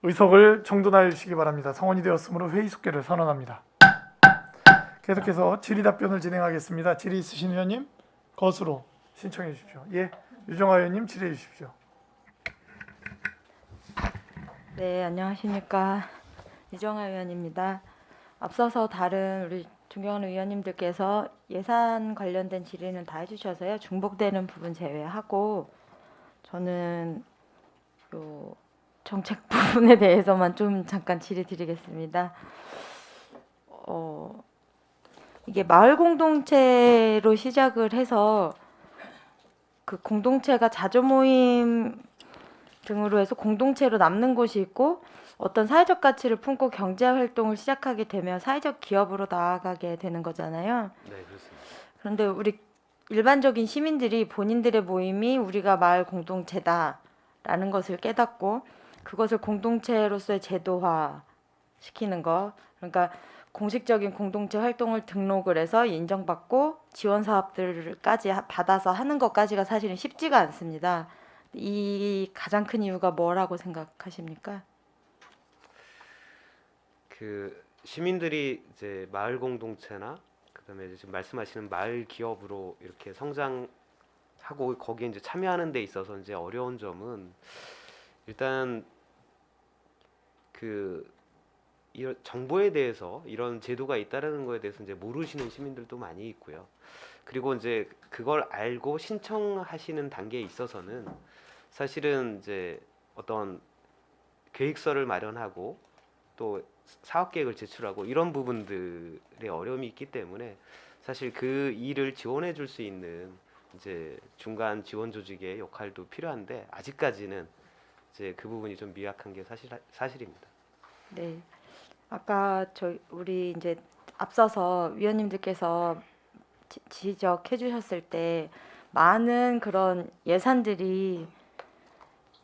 의석을 정돈하여 주시기 바랍니다. 성원이 되었으므로 회의 속개를 선언합니다. 계속해서 질의 답변을 진행하겠습니다. 질의 있으신 의원님 거수로 신청해 주십시오. 예, 유정아 의원님 질의해 주십시오. 네, 안녕하십니까. 유정아 의원입니다. 앞서서 다른 우리 존경하는 의원님들께서 예산 관련된 질의는 다 해주셔서요. 중복되는 부분 제외하고 저는 요 정책 부분에 대해서만 좀 잠깐 질의 드리겠습니다. 이게 마을 공동체로 시작을 해서 그 공동체가 자조 모임 등으로 해서 공동체로 남는 곳이 있고 어떤 사회적 가치를 품고 경제 활동을 시작하게 되면 사회적 기업으로 나아가게 되는 거잖아요. 네, 그렇습니다. 그런데 우리 일반적인 시민들이 본인들의 모임이 우리가 마을 공동체다라는 것을 깨닫고 그것을 공동체로서의 제도화 시키는 거. 그러니까 공식적인 공동체 활동을 등록을 해서 인정받고 지원 사업들까지 받아서 하는 것까지가 사실은 쉽지가 않습니다. 이 가장 큰 이유가 뭐라고 생각하십니까? 그 시민들이 이제 마을 공동체나 그다음에 이제 지금 말씀하시는 마을 기업으로 이렇게 성장하고 거기에 이제 참여하는 데 있어서 이제 어려운 점은 일단 그 이런 정보에 대해서 이런 제도가 있다라는 거에 대해서 이제 모르시는 시민들도 많이 있고요. 그리고 이제 그걸 알고 신청하시는 단계에 있어서는 사실은 이제 어떤 계획서를 마련하고 또 사업 계획을 제출하고 이런 부분들의 어려움이 있기 때문에 사실 그 일을 지원해 줄 수 있는 이제 중간 지원 조직의 역할도 필요한데 아직까지는 이제 그 부분이 좀 미약한 게 사실입니다. 네. 아까 우리 이제 앞서서 위원님들께서 지적해 주셨을 때 많은 그런 예산들이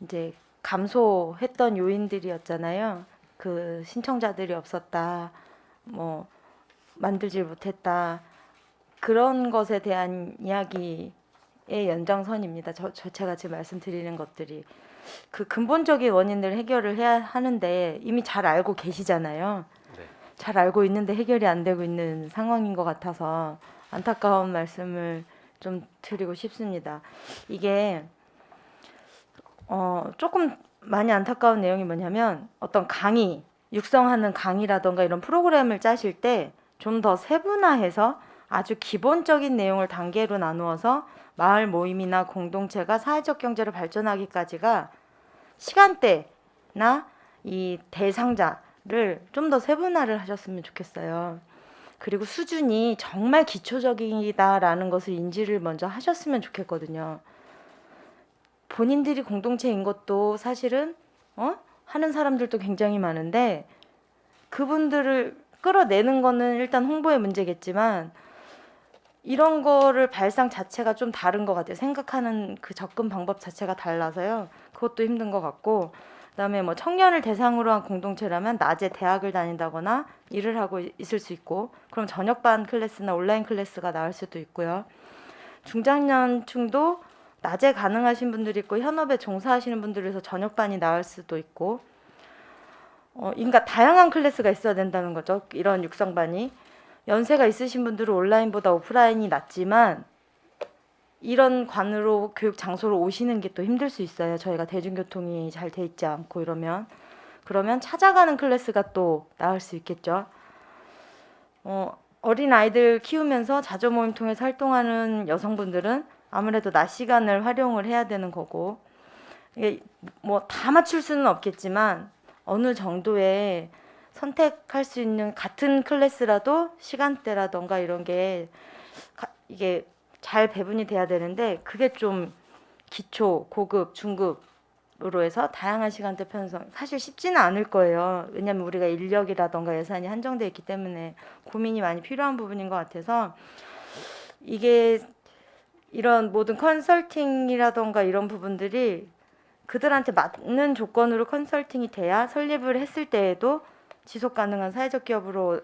이제 감소했던 요인들이었잖아요. 그 신청자들이 없었다, 뭐 만들질 못했다 그런 것에 대한 이야기의 연장선입니다. 제가 지금 말씀드리는 것들이 그 근본적인 원인을 해결을 해야 하는데 이미 잘 알고 계시잖아요. 네. 잘 알고 있는데 해결이 안 되고 있는 상황인 것 같아서 안타까운 말씀을 좀 드리고 싶습니다. 이게 조금 많이 안타까운 내용이 뭐냐면 어떤 강의, 육성하는 강의라던가 이런 프로그램을 짜실 때 좀 더 세분화해서 아주 기본적인 내용을 단계로 나누어서 마을 모임이나 공동체가 사회적 경제를 발전하기까지가 시간대나 이 대상자를 좀 더 세분화를 하셨으면 좋겠어요. 그리고 수준이 정말 기초적이다라는 것을 인지를 먼저 하셨으면 좋겠거든요. 본인들이 공동체인 것도 사실은 하는 사람들도 굉장히 많은데 그분들을 끌어내는 거는 일단 홍보의 문제겠지만 이런 거를 발상 자체가 좀 다른 것 같아요. 생각하는 그 접근 방법 자체가 달라서요. 그것도 힘든 것 같고 그다음에 뭐 청년을 대상으로 한 공동체라면 낮에 대학을 다닌다거나 일을 하고 있을 수 있고 그럼 저녁반 클래스나 온라인 클래스가 나을 수도 있고요. 중장년층도 낮에 가능하신 분들이 있고 현업에 종사하시는 분들에서 저녁반이 나을 수도 있고 그러니까 다양한 클래스가 있어야 된다는 거죠. 이런 육성반이. 연세가 있으신 분들은 온라인보다 오프라인이 낫지만 이런 관으로 교육 장소로 오시는 게 또 힘들 수 있어요. 저희가 대중교통이 잘 돼 있지 않고 그러면 찾아가는 클래스가 또 나을 수 있겠죠. 어린 아이들 키우면서 자조 모임 통해서 활동하는 여성분들은 아무래도 낮 시간을 활용을 해야 되는 거고 이게 뭐 다 맞출 수는 없겠지만 어느 정도의 선택할 수 있는 같은 클래스라도 시간대라던가 이런 게 이게 잘 배분이 돼야 되는데 그게 좀 기초, 고급, 중급으로 해서 다양한 시간대 편성 사실 쉽지는 않을 거예요. 왜냐하면 우리가 인력이라던가 예산이 한정되어 있기 때문에 고민이 많이 필요한 부분인 것 같아서 이게 이런 모든 컨설팅이라던가 이런 부분들이 그들한테 맞는 조건으로 컨설팅이 돼야 설립을 했을 때에도 지속 가능한 사회적 기업으로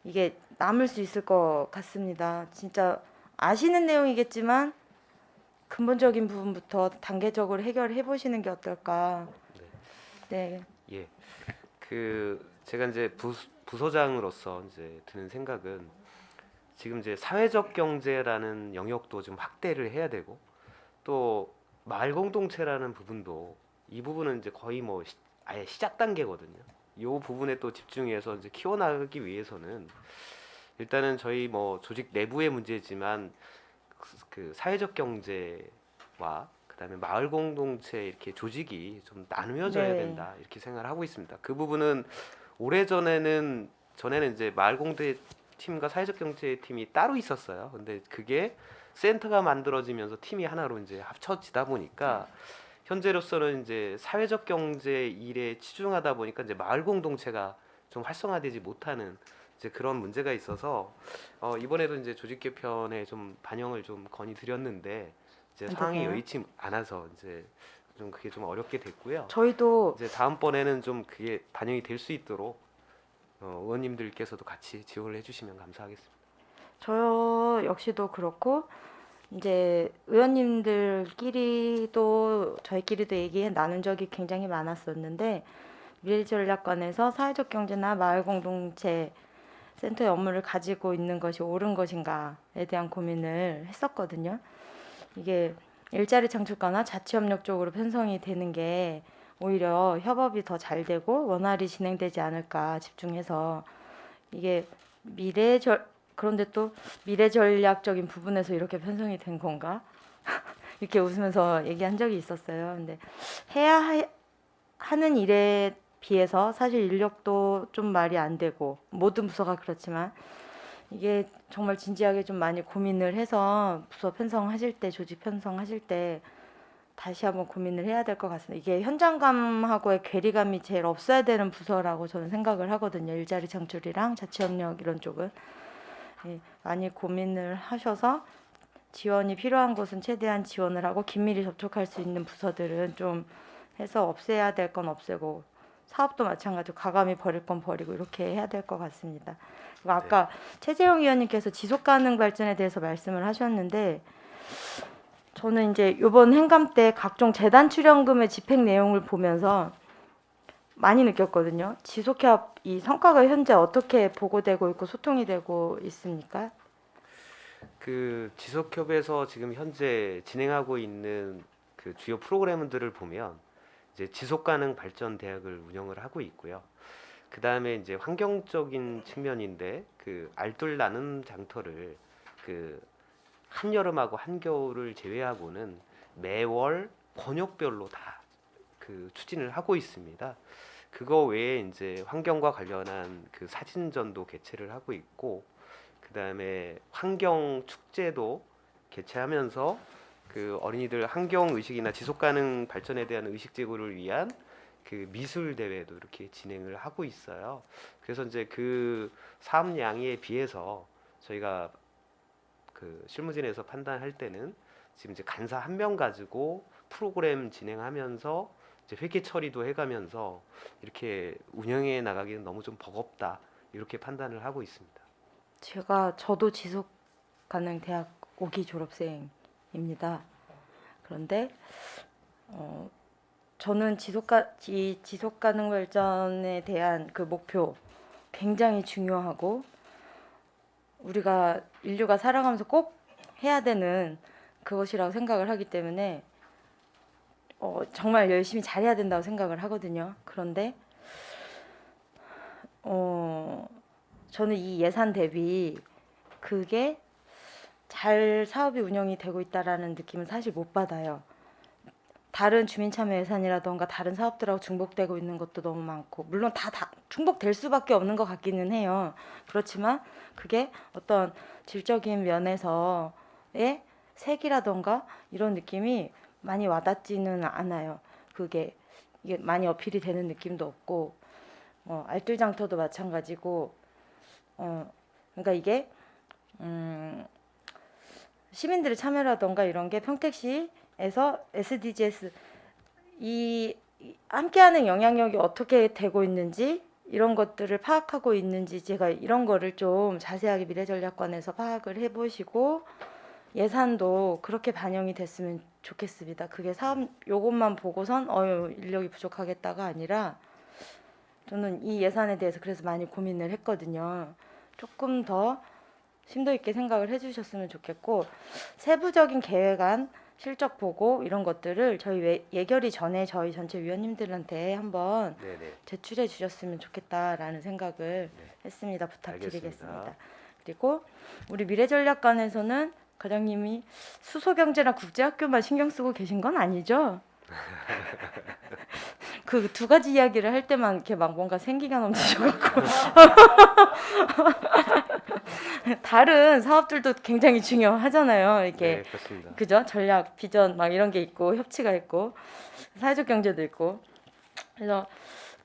이게 남을 수 있을 것 같습니다. 진짜 아시는 내용이겠지만 근본적인 부분부터 단계적으로 해결해 보시는 게 어떨까. 네. 네. 예. 제가 이제 부서장으로서 이제 드는 생각은 지금 이제 사회적 경제라는 영역도 좀 확대를 해야 되고 또 마을 공동체라는 부분도 이 부분은 이제 거의 뭐 아예 시작 단계거든요. 이 부분에 또 집중해서 이제 키워나가기 위해서는 일단은 저희 뭐 조직 내부의 문제지만 그 사회적 경제와 그다음에 마을 공동체 이렇게 조직이 좀 나누어져야 네. 된다 이렇게 생각을 하고 있습니다. 그 부분은 전에는 이제 마을 공동체 팀과 사회적 경제 팀이 따로 있었어요. 근데 그게 센터가 만들어지면서 팀이 하나로 이제 합쳐지다 보니까 현재로서는 이제 사회적 경제 일에 치중하다 보니까 이제 마을 공동체가 좀 활성화되지 못하는 이제 그런 문제가 있어서 이번에도 이제 조직 개편에 좀 반영을 좀 건의드렸는데 이제 안 상황이 되나요? 여의치 않아서 이제 좀 그게 좀 어렵게 됐고요. 저희도 이제 다음번에는 좀 그게 반영이 될 수 있도록 의원님들께서도 같이 지원을 해주시면 감사하겠습니다. 저 역시도 그렇고 이제 의원님들끼리도 저희끼리도 얘기 나눈 적이 굉장히 많았었는데 미래전략관에서 사회적 경제나 마을 공동체 센터의 업무를 가지고 있는 것이 옳은 것인가에 대한 고민을 했었거든요. 이게 일자리 창출과나 자치협력 쪽으로 편성이 되는 게 오히려 협업이 더 잘 되고 원활히 진행되지 않을까 집중해서 이게 그런데 또 미래전략적인 부분에서 이렇게 편성이 된 건가? 이렇게 웃으면서 얘기한 적이 있었어요. 근데 하는 일에 비해서 사실 인력도 좀 말이 안 되고 모든 부서가 그렇지만 이게 정말 진지하게 좀 많이 고민을 해서 부서 편성하실 때 조직 편성하실 때 다시 한번 고민을 해야 될 것 같습니다. 이게 현장감하고의 괴리감이 제일 없어야 되는 부서라고 저는 생각을 하거든요. 일자리 창출이랑 자치협력 이런 쪽은 많이 고민을 하셔서 지원이 필요한 곳은 최대한 지원을 하고 긴밀히 접촉할 수 있는 부서들은 좀 해서 없애야 될 건 없애고 사업도 마찬가지로 과감히 버릴 건 버리고 이렇게 해야 될 것 같습니다. 그리고 아까 최재형 의원님께서 지속 가능 발전에 대해서 말씀을 하셨는데 저는 이제 이번 행감 때 각종 재단 출연금의 집행 내용을 보면서 많이 느꼈거든요. 지속협 이 성과가 현재 어떻게 보고되고 있고 소통이 되고 있습니까? 그 지속협에서 지금 현재 진행하고 있는 그 주요 프로그램들을 보면 이제 지속 가능 발전 대학을 운영을 하고 있고요. 그 다음에 이제 환경적인 측면인데 그 알뜰 나눔 장터를 그 한여름하고 한겨울을 제외하고는 매월 권역별로 다 그 추진을 하고 있습니다. 그거 외에 이제 환경과 관련한 그 사진전도 개최를 하고 있고 그 다음에 환경 축제도 개최하면서 그 어린이들 환경 의식이나 지속 가능 발전에 대한 의식 제고를 위한 그 미술 대회도 이렇게 진행을 하고 있어요. 그래서 이제 그 사업량에 비해서 저희가 그 실무진에서 판단할 때는 지금 이제 간사 한 명 가지고 프로그램 진행하면서 이제 회계 처리도 해가면서 이렇게 운영해 나가기는 너무 좀 버겁다 이렇게 판단을 하고 있습니다. 저도 지속 가능 대학 5기 졸업생입니다. 그런데 저는 지속 가능 발전에 대한 그 목표 굉장히 중요하고 우리가 인류가 살아가면서 꼭 해야 되는 그것이라고 생각을 하기 때문에 정말 열심히 잘해야 된다고 생각을 하거든요. 그런데 저는 이 예산 대비 그게 잘 사업이 운영이 되고 있다라는 느낌은 사실 못 받아요. 다른 주민참여 예산이라던가 다른 사업들하고 중복되고 있는 것도 너무 많고 물론 다 중복될 수밖에 없는 것 같기는 해요. 그렇지만 그게 어떤 질적인 면에서의 색이라던가 이런 느낌이 많이 와닿지는 않아요. 이게 많이 어필이 되는 느낌도 없고 알뜰장터도 마찬가지고 그러니까 이게 시민들의 참여라던가 이런 게 평택시에서 SDGs 이 함께하는 영향력이 어떻게 되고 있는지 이런 것들을 파악하고 있는지 제가 이런 거를 좀 자세하게 미래전략관에서 파악을 해보시고 예산도 그렇게 반영이 됐으면 좋겠습니다. 그게 사업 요것만 보고선 인력이 부족하겠다가 아니라 저는 이 예산에 대해서 그래서 많이 고민을 했거든요. 조금 더 심도 있게 생각을 해주셨으면 좋겠고 세부적인 계획안, 실적 보고 이런 것들을 저희 예결위 전에 저희 전체 위원님들한테 한번 네네. 제출해 주셨으면 좋겠다라는 생각을 했습니다. 부탁드리겠습니다. 알겠습니다. 그리고 우리 미래전략관에서는 과장님이 수소경제나 국제학교만 신경 쓰고 계신 건 아니죠? 그 두 가지 이야기를 할 때만 이렇게 막 뭔가 생기가 넘치셔갖고 다른 사업들도 굉장히 중요하잖아요. 이렇게 네, 그렇습니다. 그죠? 전략, 비전 막 이런 게 있고 협치가 있고 사회적 경제도 있고 그래서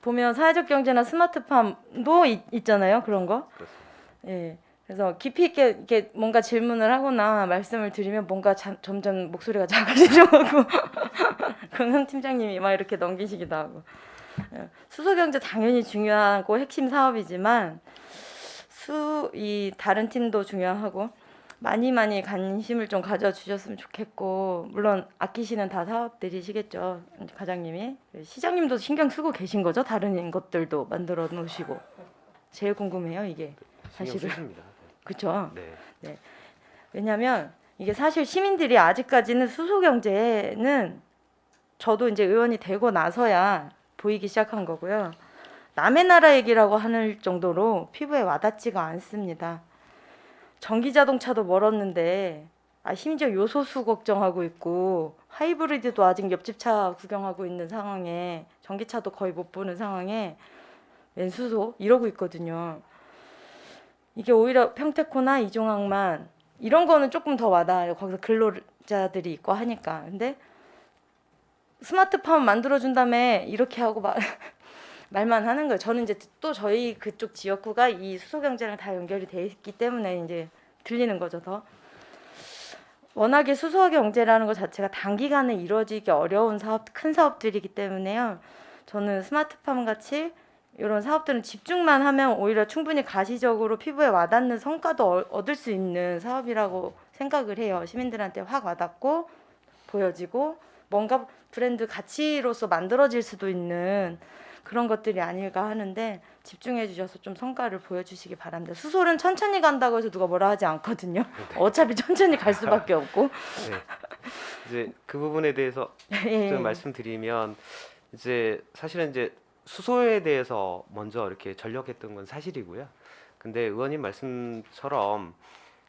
보면 사회적 경제나 스마트팜도 있잖아요. 그런 거. 그렇습니다. 예. 그래서 깊이 있게 이렇게 뭔가 질문을 하거나 말씀을 드리면 뭔가 점점 목소리가 작아지셔가고 금은 팀장님이 막 이렇게 넘기시기도 하고 예. 수소경제 당연히 중요하고 핵심 사업이지만 이 다른 팀도 중요하고 많이 관심을 좀 가져주셨으면 좋겠고 물론 아끼시는 다 사업들이시겠죠 과장님이 시장님도 신경 쓰고 계신 거죠 다른 것들도 만들어 놓으시고 제일 궁금해요 이게 신경 사실은. 쓰십니다. 그렇죠. 네. 왜냐하면 이게 사실 시민들이 아직까지는 수소 경제는 저도 이제 의원이 되고 나서야 보이기 시작한 거고요. 남의 나라 얘기라고 하는 정도로 피부에 와닿지가 않습니다. 전기 자동차도 멀었는데 심지어 요소수 걱정하고 있고 하이브리드도 아직 옆집 차 구경하고 있는 상황에 전기차도 거의 못 보는 상황에 웬 수소 이러고 있거든요. 이게 오히려 평택호나 이종항만 이런 거는 조금 더 와닿아요. 거기서 근로자들이 있고 하니까. 근데 스마트팜 만들어준 다음에 이렇게 하고 말만 하는 거예요. 저는 이제 또 저희 그쪽 지역구가 이 수소경제랑 다 연결이 돼 있기 때문에 이제 들리는 거죠. 더 워낙에 수소경제라는 것 자체가 단기간에 이루어지기 어려운 큰 사업들이기 때문에요. 저는 스마트팜 같이 이런 사업들은 집중만 하면 오히려 충분히 가시적으로 피부에 와닿는 성과도 얻을 수 있는 사업이라고 생각을 해요. 시민들한테 확 와닿고 보여지고 뭔가 브랜드 가치로서 만들어질 수도 있는 그런 것들이 아닐까 하는데 집중해 주셔서 좀 성과를 보여주시기 바랍니다. 수소는 천천히 간다고 해서 누가 뭐라 하지 않거든요. 어차피 천천히 갈 수밖에 없고. 네. 이제 그 부분에 대해서 예. 좀 말씀드리면 이제 사실은 이제 수소에 대해서 먼저 이렇게 전력했던 건 사실이고요. 근데 의원님 말씀처럼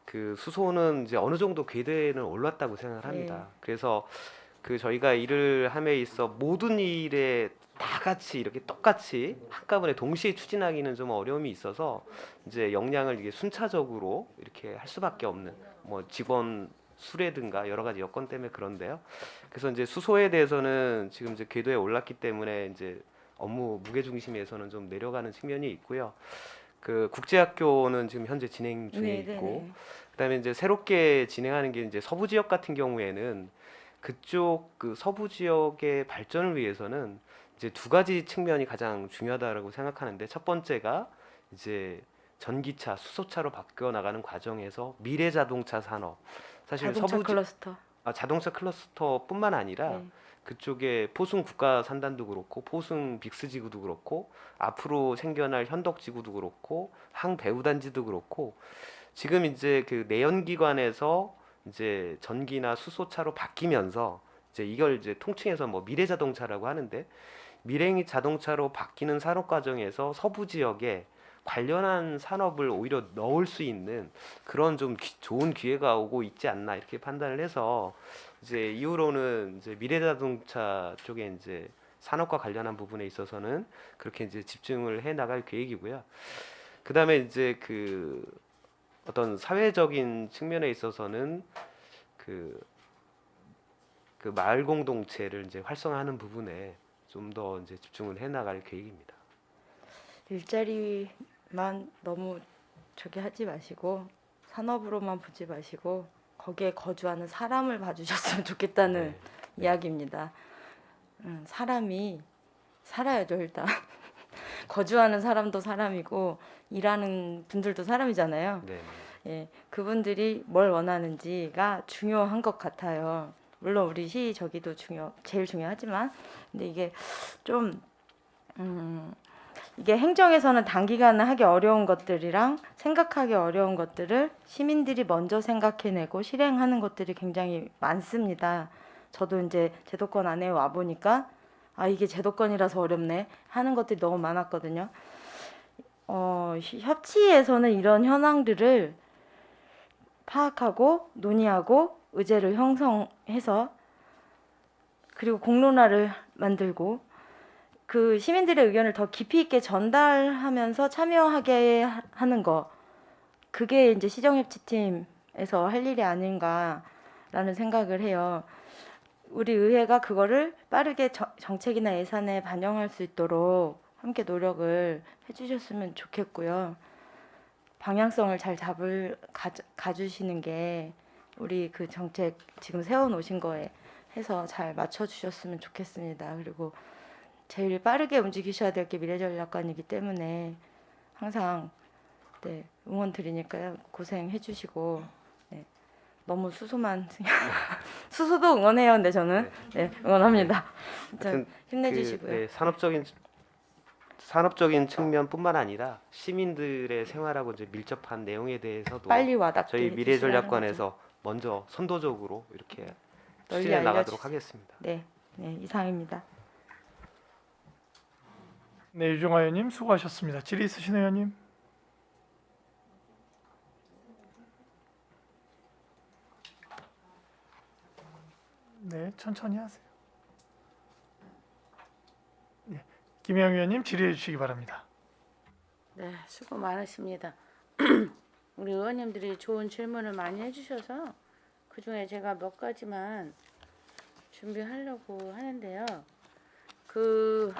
그 수소는 이제 어느 정도 궤도에는 올랐다고 생각을 합니다. 그래서 그 저희가 일을 함에 있어 모든 일에 다 같이 이렇게 똑같이 한꺼번에 동시에 추진하기는 좀 어려움이 있어서 이제 역량을 이게 순차적으로 이렇게 할 수밖에 없는 뭐 직원 수라든가 여러 가지 여건 때문에 그런데요. 그래서 이제 수소에 대해서는 지금 이제 궤도에 올랐기 때문에 이제 업무 무게 중심에서는 좀 내려가는 측면이 있고요. 그 국제학교는 지금 현재 진행 중에 있고, 그다음에 이제 새롭게 진행하는 게 이제 서부 지역 같은 경우에는 그쪽 그 서부 지역의 발전을 위해서는 이제 두 가지 측면이 가장 중요하다고 생각하는데 첫 번째가 이제 전기차, 수소차로 바뀌어 나가는 과정에서 미래 자동차 산업. 사실 자동차 클러스터. 자동차 클러스터뿐만 아니라 네. 그쪽에 포승 국가 산단도 그렇고 포승 빅스 지구도 그렇고 앞으로 생겨날 현덕 지구도 그렇고 항 배후 단지도 그렇고 지금 이제 그 내연기관에서 이제 전기나 수소차로 바뀌면서 이제 이걸 이제 통칭해서 뭐 미래 자동차라고 하는데 미래 자동차로 바뀌는 산업 과정에서 서부 지역에 관련한 산업을 오히려 넣을 수 있는 그런 좀 좋은 기회가 오고 있지 않나 이렇게 판단을 해서 이제 이후로는 이제 미래자동차 쪽에 이제 산업과 관련한 부분에 있어서는 그렇게 이제 집중을 해 나갈 계획이고요. 그다음에 이제 그 어떤 사회적인 측면에 있어서는 그 마을 공동체를 이제 활성화하는 부분에 좀 더 이제 집중을 해 나갈 계획입니다. 일자리만 너무 저기 하지 마시고 산업으로만 보지 마시고 거기에 거주하는 사람을 봐주셨으면 좋겠다는 이야기입니다. 사람이 살아야죠 일단. 거주하는 사람도 사람이고 일하는 분들도 사람이잖아요. 네. 예, 그분들이 뭘 원하는지가 중요한 것 같아요. 물론 우리 시 저기도 제일 중요하지만, 근데 이게 좀 이게 행정에서는 단기간에 하기 어려운 것들이랑 생각하기 어려운 것들을 시민들이 먼저 생각해내고 실행하는 것들이 굉장히 많습니다. 저도 이제 제도권 안에 와 보니까 아 이게 제도권이라서 어렵네 하는 것들이 너무 많았거든요. 협치에서는 이런 현황들을 파악하고 논의하고 의제를 형성해서 그리고 공론화를 만들고 그 시민들의 의견을 더 깊이 있게 전달하면서 참여하게 하는 거 그게 이제 시정협치팀에서 할 일이 아닌가라는 생각을 해요. 우리 의회가 그거를 빠르게 정책이나 예산에 반영할 수 있도록 함께 노력을 해주셨으면 좋겠고요. 방향성을 잘 가주시는 게 우리 그 정책 지금 세워놓으신 거에 해서 잘 맞춰주셨으면 좋겠습니다. 그리고 제일 빠르게 움직이셔야 될 게 미래전략관이기 때문에 항상 네, 응원 드리니까요. 고생해 주시고 네, 너무 수소만 수소도 응원해요. 근데 저는 네, 응원합니다. 하여튼 힘내주시고요. 네, 산업적인 측면뿐만 아니라 시민들의 생활하고 이제 밀접한 내용에 대해서도 빨리 와닿게 저희 해주시라는 미래전략관에서 먼저 선도적으로 이렇게 널리 추진해 나가도록 알려주세요. 하겠습니다. 네, 네 이상입니다. 네, 유정화 의원님 수고하셨습니다. 질의 있으신 의원님? 네, 천천히 하세요. 네, 김영 의원님 질의해 주시기 바랍니다. 네, 수고 많으십니다. 우리 의원님들이 좋은 질문을 많이 해주셔서 그 중에 제가 몇 가지만 준비하려고 하는데요. 그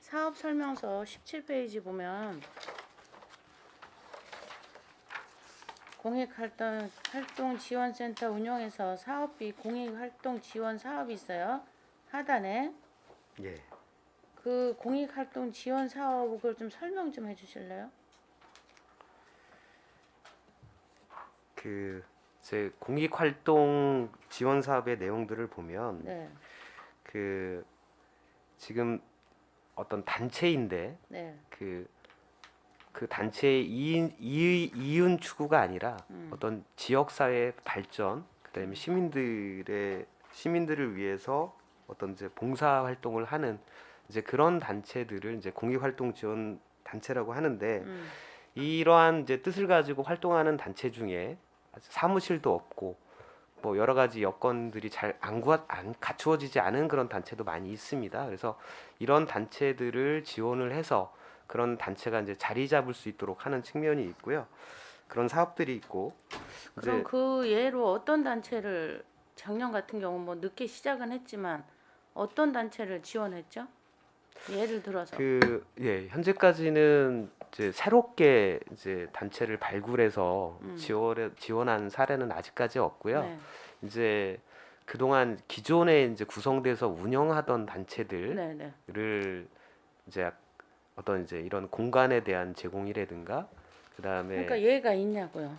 사업 설명서 17페이지 보면 공익활동 지원센터 운영에서 사업비 공익활동 지원 사업이 있어요. 하단에 예. 그 공익활동 지원 사업을 좀 설명 좀 해주실래요? 그 제 공익활동 지원 사업의 내용들을 보면 네, 그 지금 어떤 단체인데 네, 그 단체의 이윤 추구가 아니라 어떤 지역 사회 발전, 그다음에 시민들을 위해서 어떤 이제 봉사 활동을 하는 이제 그런 단체들을 이제 공익활동 지원 단체라고 하는데 이러한 이제 뜻을 가지고 활동하는 단체 중에 사무실도 없고 뭐 여러 가지 여건들이 잘 안 갖추어지지 않은 그런 단체도 많이 있습니다. 그래서 이런 단체들을 지원을 해서 그런 단체가 이제 자리 잡을 수 있도록 하는 측면이 있고요. 그런 사업들이 있고 그럼 이제 그 예로 어떤 단체를 작년 같은 경우 뭐 늦게 시작은 했지만 어떤 단체를 지원했죠? 예를 들어서 현재까지는 이제 새롭게 이제 단체를 발굴해서 지원한 사례는 아직까지 없고요. 네, 이제 그동안 기존에 이제 구성돼서 운영하던 단체들을 네, 네. 이제 어떤 이제 이런 공간에 대한 제공이라든가 그다음에 그러니까 예가 있냐고요.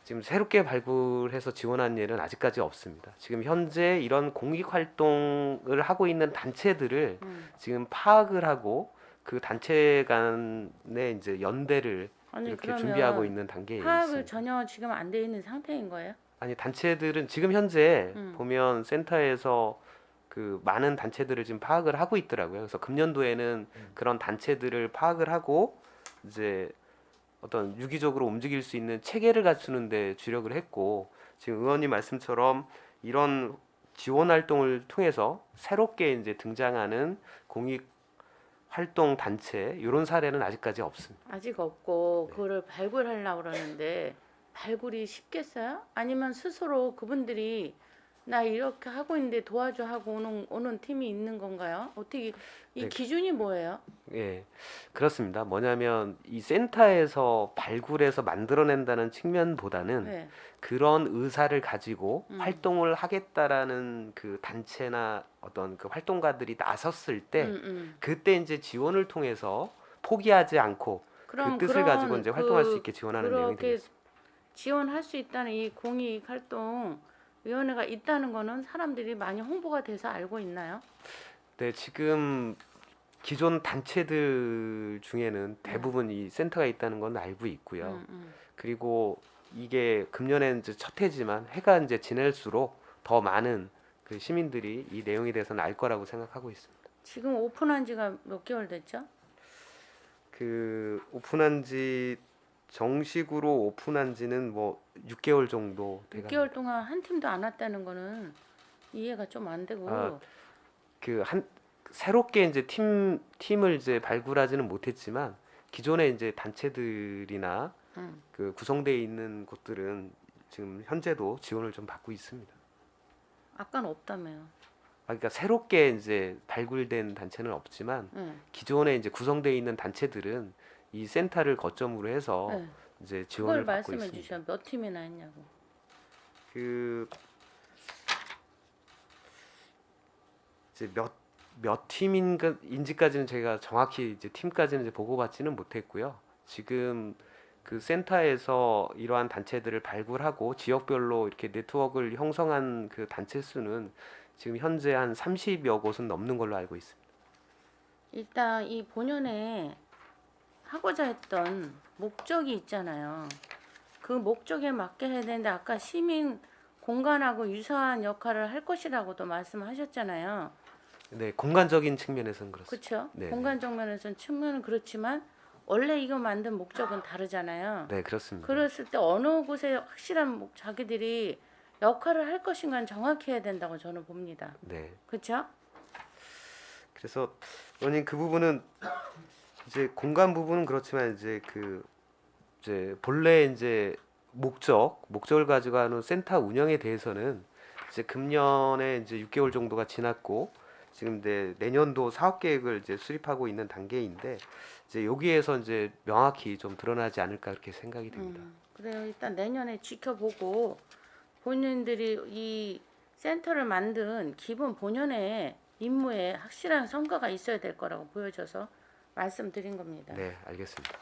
지금 새롭게 발굴해서 지원한 예는 아직까지 없습니다. 지금 현재 이런 공익 활동을 하고 있는 단체들을 지금 파악을 하고 그 단체 간의 이제 연대를 아니 이렇게 그러면 준비하고 있는 단계에 파악을 있습니다. 전혀 지금 안 돼 있는 상태인 거예요? 아니 단체들은 지금 현재 음. 보면 센터에서 그 많은 단체들을 지금 파악을 하고 있더라고요. 그래서 금년도에는 그런 단체들을 파악을 하고 이제 어떤 유기적으로 움직일 수 있는 체계를 갖추는 데 주력을 했고 지금 의원님 말씀처럼 이런 지원 활동을 통해서 새롭게 이제 등장하는 공익 활동 단체 이런 사례는 아직까지 없습니다. 아직 없고 네. 그거를 발굴하려고 그러는데 발굴이 쉽겠어요? 아니면 스스로 그분들이 나 이렇게 하고 있는데 도와줘 하고 오는 팀이 있는 건가요? 어떻게 이 네. 기준이 뭐예요? 예, 그렇습니다. 뭐냐면 이 센터에서 발굴해서 만들어낸다는 측면보다는 네. 그런 의사를 가지고 활동을 하겠다라는 그 단체나 어떤 그 활동가들이 나섰을 때 그때 이제 지원을 통해서 포기하지 않고 그럼 그 뜻을 가지고 이제 활동할 수 있게 지원하는 내용이 그렇게 되겠습니다. 지원할 수 있다는 이 공익 활동 위원회가 있다는 거는 사람들이 많이 홍보가 돼서 알고 있나요? 네, 지금 기존 단체들 중에는 대부분 이 센터가 있다는 건 알고 있고요. 그리고 이게 금년에 이제 첫 해지만 해가 이제 지날수록 더 많은 그 시민들이 이 내용에 대해서는 알 거라고 생각하고 있습니다. 지금 오픈한 지가 몇 개월 됐죠? 그 오픈한 지 정식으로 오픈한 지는 뭐 6개월 정도 돼가. 6개월 동안 한 팀도 안 왔다는 거는 이해가 좀 안 되고 아, 그한 새롭게 이제 팀을 이제 발굴하지는 못했지만 기존에 이제 단체들이나 그 구성되어 있는 곳들은 지금 현재도 지원을 좀 받고 있습니다. 아까는 없다며요. 그러니까 새롭게 이제 발굴된 단체는 없지만 네. 기존에 이제 구성되어 있는 단체들은 이 센터를 거점으로 해서 네. 이제 그걸 지원을 받고 말씀해 있습니다. 주셔. 몇 팀이나 했냐고. 그 이제 몇 팀인지까지는 제가 정확히 이제 팀까지는 이제 보고받지는 못했고요. 지금 그 센터에서 이러한 단체들을 발굴하고 지역별로 이렇게 네트워크를 형성한 그 단체 수는 지금 현재 한 30여 곳은 넘는 걸로 알고 있습니다. 일단 이 본연에 하고자 했던 목적이 있잖아요. 그 목적에 맞게 해야 되는데 아까 시민 공간하고 유사한 역할을 할 것이라고도 말씀하셨잖아요. 네, 공간적인 측면에서는 그렇습니다. 그렇죠? 네, 공간적 면에서는 측면은 그렇지만 원래 이거 만든 목적은 다르잖아요. 네, 그렇습니다. 그랬을 때 어느 곳에 확실한 자기들이 역할을 할 것인가는 정확히 해야 된다고 저는 봅니다. 네. 그렇죠? 그래서 원님 그 부분은 이제 공간 부분은 그렇지만 이제 그 이제 본래 이제 목적을 가지고 하는 센터 운영에 대해서는 이제 금년에 이제 6개월 정도가 지났고 지금 이제 내년도 사업 계획을 이제 수립하고 있는 단계인데 이제 여기에서 이제 명확히 좀 드러나지 않을까 그렇게 생각이 됩니다. 그래요. 일단 내년에 지켜보고 본인들이 이 센터를 만든 기본 본연의 임무에 확실한 성과가 있어야 될 거라고 보여져서 말씀드린 겁니다. 네, 알겠습니다.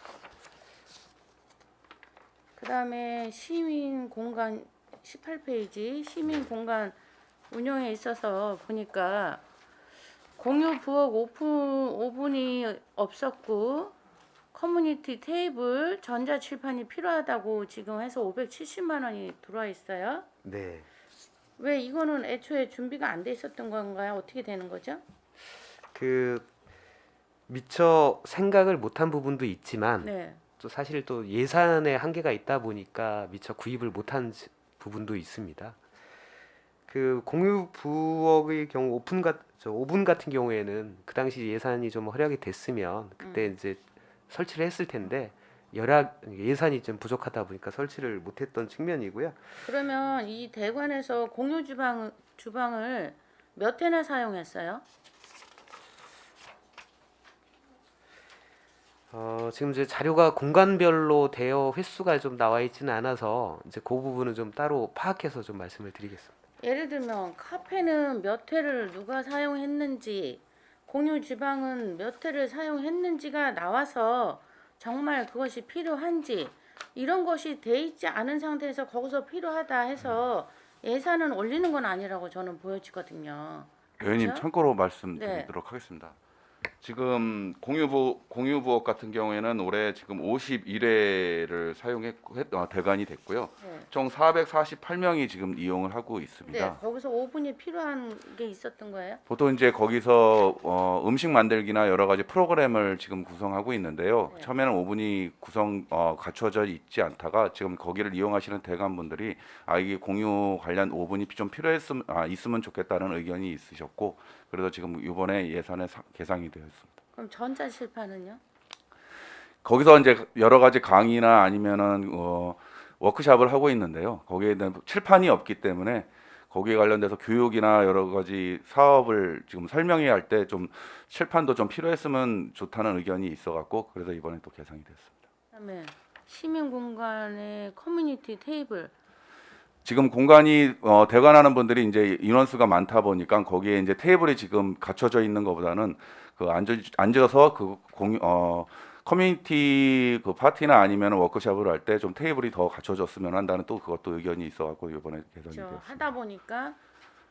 그다음에 시민 공간 18페이지 시민 공간 운영에 있어서 보니까 공유 부엌 오븐이 없었고 커뮤니티 테이블 전자 칠판이 필요하다고 지금 해서 570만 원이 들어와 있어요. 네. 왜 이거는 애초에 준비가 안 돼 있었던 건가요? 어떻게 되는 거죠? 그 미처 생각을 못한 부분도 있지만 네. 또 사실 또 예산의 한계가 있다 보니까 미처 구입을 못한 부분도 있습니다. 그 공유 부엌의 경우 오븐 같은 경우에는 그 당시 예산이 좀 허락이 됐으면 그때 이제 설치를 했을 텐데 예산이 좀 부족하다 보니까 설치를 못했던 측면이고요. 그러면 이 대관에서 공유 주방을 몇 회나 사용했어요? 지금 이제 자료가 공간별로 대여 횟수가 좀 나와 있지는 않아서 이제 그 부분은 좀 따로 파악해서 좀 말씀을 드리겠습니다. 예를 들면 카페는 몇 회를 누가 사용했는지 공유 주방은 몇 회를 사용했는지가 나와서 정말 그것이 필요한지 이런 것이 돼 있지 않은 상태에서 거기서 필요하다 해서 예산은 올리는 건 아니라고 저는 보여지거든요. 의원님 그렇죠? 참고로 말씀드리도록 하겠습니다. 지금 공유 부엌 같은 경우에는 올해 지금 51회를 대관이 됐고요. 네. 총 448명이 지금 이용을 하고 네, 있습니다. 거기서 오븐이 필요한 게 있었던 거예요? 보통 이제 거기서 음식 만들기나 여러 가지 프로그램을 지금 구성하고 있는데요. 네. 처음에는 오븐이 갖춰져 있지 않다가 지금 거기를 이용하시는 대관분들이 이게 공유 관련 오븐이 좀 있으면 좋겠다는 의견이 있으셨고 그래서 지금 이번에 예산에 계상이 되었습니다. 그럼 전자칠판은요? 거기서 이제 여러 가지 강의나 아니면은 워크숍을 하고 있는데요. 거기에 대한 칠판이 없기 때문에 거기에 관련돼서 교육이나 여러 가지 사업을 지금 설명해야 할 때 좀 칠판도 좀 필요했으면 좋다는 의견이 있어갖고 그래서 이번에 또 개상이 됐습니다. 그다음에 시민 공간의 커뮤니티 테이블 지금 공간이 대관하는 분들이 이제 인원수가 많다 보니까 거기에 이제 테이블이 지금 갖춰져 있는 것보다는 그 앉아서 그 커뮤니티 그 파티나 아니면 워크숍을 할 때 좀 테이블이 더 갖춰졌으면 한다는 또 그것도 의견이 있어갖고 이번에 개선이 그렇죠. 되었습니다. 하다 보니까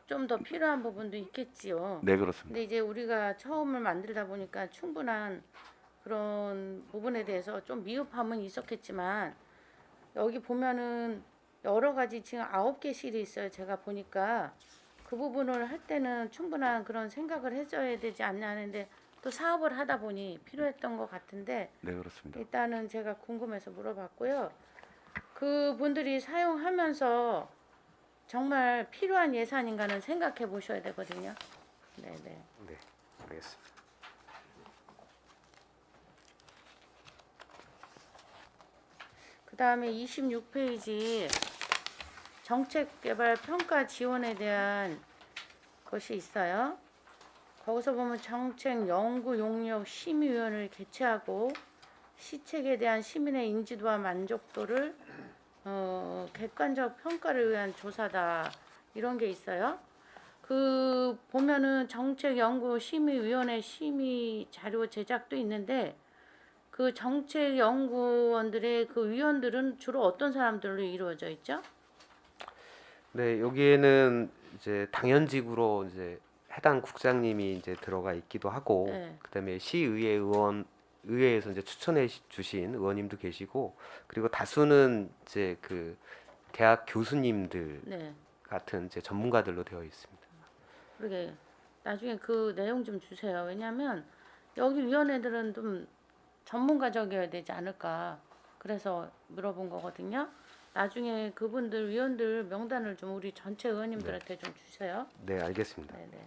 좀 더 필요한 부분도 있겠지요. 네, 그렇습니다. 근데 이제 우리가 처음을 만들다 보니까 충분한 그런 부분에 대해서 좀 미흡함은 있었겠지만 여기 보면은 여러 가지 지금 9개실이 있어요. 제가 보니까 그 부분을 할 때는 충분한 그런 생각을 해줘야 되지 않냐 하는데 또 사업을 하다 보니 필요했던 것 같은데 네, 그렇습니다. 일단은 제가 궁금해서 물어봤고요. 그분들이 사용하면서 정말 필요한 예산인가는 생각해 보셔야 되거든요. 네네. 네, 알겠습니다. 그 다음에 26페이지 정책개발 평가 지원에 대한 것이 있어요. 거기서 보면 정책 연구 용역 심의위원회를 개최하고 시책에 대한 시민의 인지도와 만족도를 객관적 평가를 위한 조사다 이런 게 있어요. 그 보면은 정책 연구 심의위원회 심의 자료 제작도 있는데 그 정책 연구원들의 그 위원들은 주로 어떤 사람들로 이루어져 있죠? 네, 여기에는 이제 당연직으로 이제 해당 국장님이 이제 들어가 있기도 하고, 네. 그다음에 의회에서 이제 추천해 주신 의원님도 계시고, 그리고 다수는 이제 그 대학 교수님들 네. 같은 이제 전문가들로 되어 있습니다. 그러게 나중에 그 내용 좀 주세요. 왜냐하면 여기 위원회들은 좀 전문가적이어야 되지 않을까. 그래서 물어본 거거든요. 나중에 그분들 위원들 명단을 좀 우리 전체 의원님들한테 좀 주세요. 네, 알겠습니다. 네네.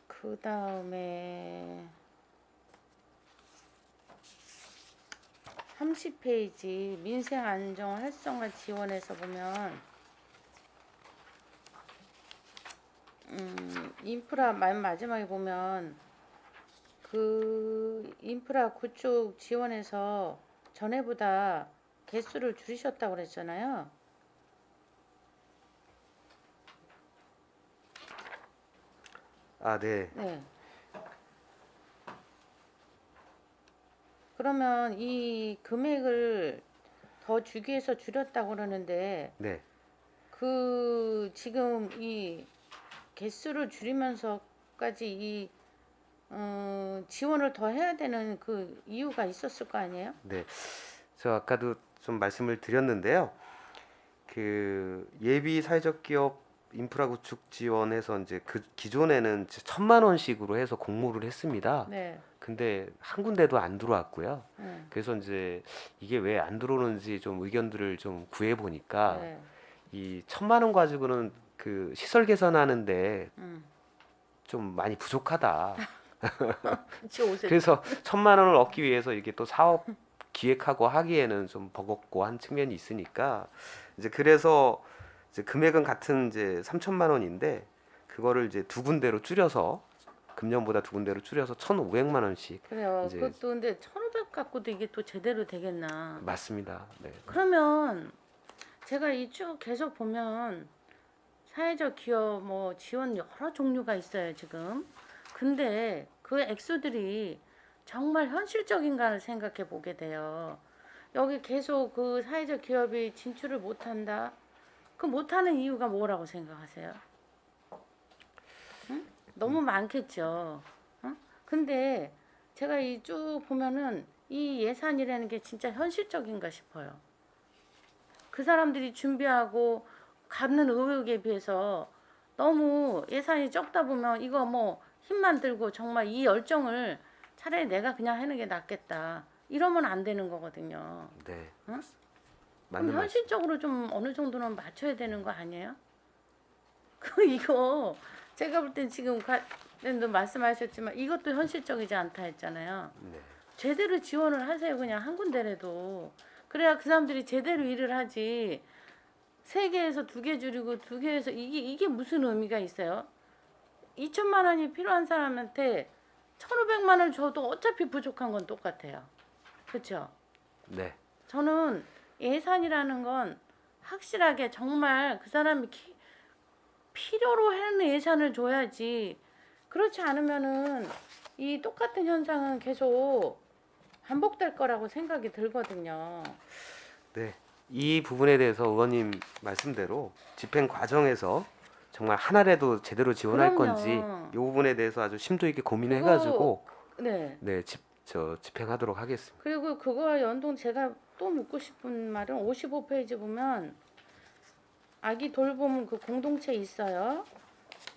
그 다음에 30페이지 민생 안정 활성화 지원에서 보면 인프라 맨 마지막에 보면 그 인프라 구축 지원에서 전에보다 개수를 줄이셨다고 그랬잖아요. 아, 네. 네. 그러면 이 금액을 더 주기 위해서 줄였다고 그러는데 네. 그 지금 이 개수를 줄이면서까지 이 지원을 더 해야 되는 그 이유가 있었을 거 아니에요? 네. 저 아까도 좀 말씀을 드렸는데요. 그 예비 사회적 기업 인프라 구축 지원해서 이제 그 기존에는 1,000만 원씩으로 해서 공모를 했습니다. 네. 근데 한 군데도 안 들어왔고요. 네. 그래서 이제 이게 왜 안 들어오는지 좀 의견들을 좀 구해 보니까 네. 이 1,000만 원 가지고는 그 시설 개선하는데 음. 좀 많이 부족하다. 같이 오세요. 그래서 1,000만 원을 얻기 위해서 이게 또 사업 기획하고 하기에는 좀 버겁고 한 측면이 있으니까 이제 그래서 이제 금액은 같은 이제 3천만 원인데 그거를 이제 두 군데로 줄여서 금년보다 두 군데로 줄여서 1,500만 원씩. 그래요. 이제- 그것도 근데 1,500 갖고도 이게 또 제대로 되겠나? 맞습니다. 네. 그러면 제가 이 쭉 계속 보면 사회적 기업 뭐 지원 여러 종류가 있어요 지금. 근데 그 액수들이 정말 현실적인가를 생각해 보게 돼요. 여기 계속 그 사회적 기업이 진출을 못한다. 그 못하는 이유가 뭐라고 생각하세요? 응? 너무 많겠죠. 어? 근데 제가 이 쭉 보면은 이 예산이라는 게 진짜 현실적인가 싶어요. 그 사람들이 준비하고 갖는 의욕에 비해서 너무 예산이 적다 보면 이거 뭐 힘만 들고 정말 이 열정을 차라리 내가 그냥 하는 게 낫겠다. 이러면 안 되는 거거든요. 네. 응? 맞는 그럼 말씀. 현실적으로 좀 어느 정도는 맞춰야 되는 거 아니에요? 그 이거 제가 볼 땐 지금 도 말씀하셨지만 이것도 현실적이지 않다 했잖아요. 네. 제대로 지원을 하세요. 그냥 한 군데라도. 그래야 그 사람들이 제대로 일을 하지. 3개에서 2개 줄이고 2개에서 이게 무슨 의미가 있어요? 2천만 원이 필요한 사람한테 1,500만 원을 줘도 어차피 부족한 건 똑같아요. 그렇죠? 네. 저는 예산이라는 건 확실하게 정말 그 사람이 필요로 하는 예산을 줘야지. 그렇지 않으면은 이 똑같은 현상은 계속 반복될 거라고 생각이 들거든요. 네. 이 부분에 대해서 의원님 말씀대로 집행 과정에서 정말 하나라도 제대로 지원할 그럼요. 건지 이 부분에 대해서 아주 심도 있게 고민을 그거- 해가지고 네. 네, 집행하도록 하겠습니다. 그리고 그거와 연동 제가 또 묻고 싶은 말은 55페이지 보면 아기 돌봄 그 공동체 있어요.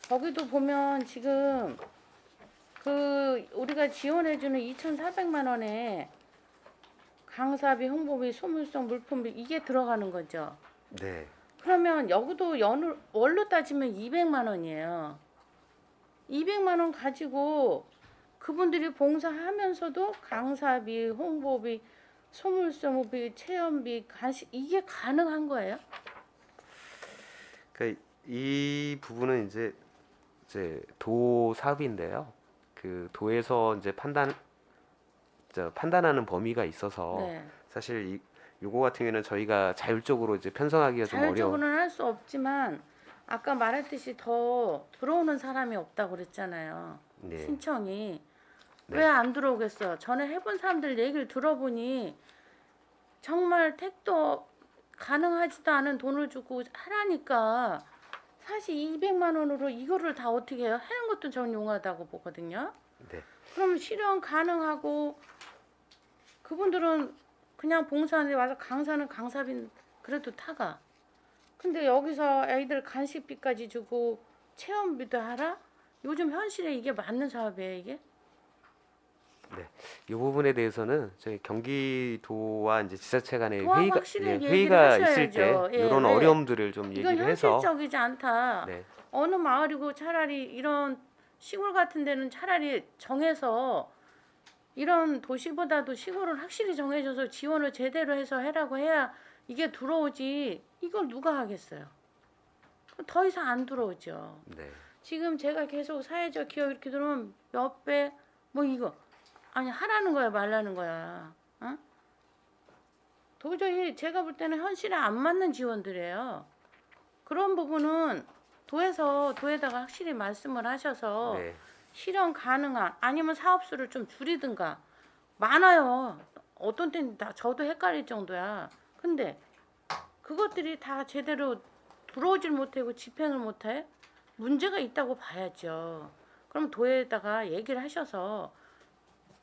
거기도 보면 지금 그 우리가 지원해주는 2,400만 원에 강사비, 홍보비, 소물성, 물품비 이게 들어가는 거죠. 네. 그러면 여기도 월로 따지면 200만 원이에요. 200만 원 가지고 그분들이 봉사하면서도 강사비, 홍보비, 소물성비, 체험비, 간식 이게 가능한 거예요? 그러니까 이 부분은 이제 도 사업인데요. 그 도에서 이제 판단하는 범위가 있어서 네. 사실 요거 같은 경우는 저희가 자율적으로 이제 편성하기가 좀 어려워. 자율적으로는 할 수 없지만 아까 말했듯이 더 들어오는 사람이 없다고 그랬잖아요. 네. 신청이 네. 왜 안 들어오겠어요? 전에 해본 사람들 얘기를 들어보니 정말 택도 가능하지도 않은 돈을 주고 하라니까 사실 200만 원으로 이거를 다 어떻게 해요? 하는 것도 전 용하다고 보거든요. 네. 그럼 실현 가능하고 그분들은 그냥 봉사하는데 와서 강사는 강사비 그래도 타가. 근데 여기서 애들 간식비까지 주고 체험비도 하라? 요즘 현실에 이게 맞는 사업이에요 이게? 이 부분에 대해서는 저희 경기도와 이제 지자체 간의 도하고 회의가 확실히 얘기를 회의가 있을 때 하셔야죠. 예, 이런 왜? 어려움들을 좀 이건 얘기를 해서 현실적이지 않다. 네. 어느 마을이고 차라리 이런 시골 같은 데는 차라리 정해서 이런 도시보다도 시골을 확실히 정해줘서 지원을 제대로 해서 해라고 해야 이게 들어오지. 이걸 누가 하겠어요? 더 이상 안 들어오죠. 네. 지금 제가 계속 사회적 기업 이렇게 들어오면 몇 배, 뭐 이거. 아니, 하라는 거야, 말라는 거야. 어? 도저히 제가 볼 때는 현실에 안 맞는 지원들이에요. 그런 부분은 도에다가 확실히 말씀을 하셔서 네. 실현 가능한 아니면 사업수를 좀 줄이든가 많아요. 어떤 때는 저도 헷갈릴 정도야. 근데 그것들이 다 제대로 들어오질 못하고 집행을 못해? 문제가 있다고 봐야죠. 그럼 도에다가 얘기를 하셔서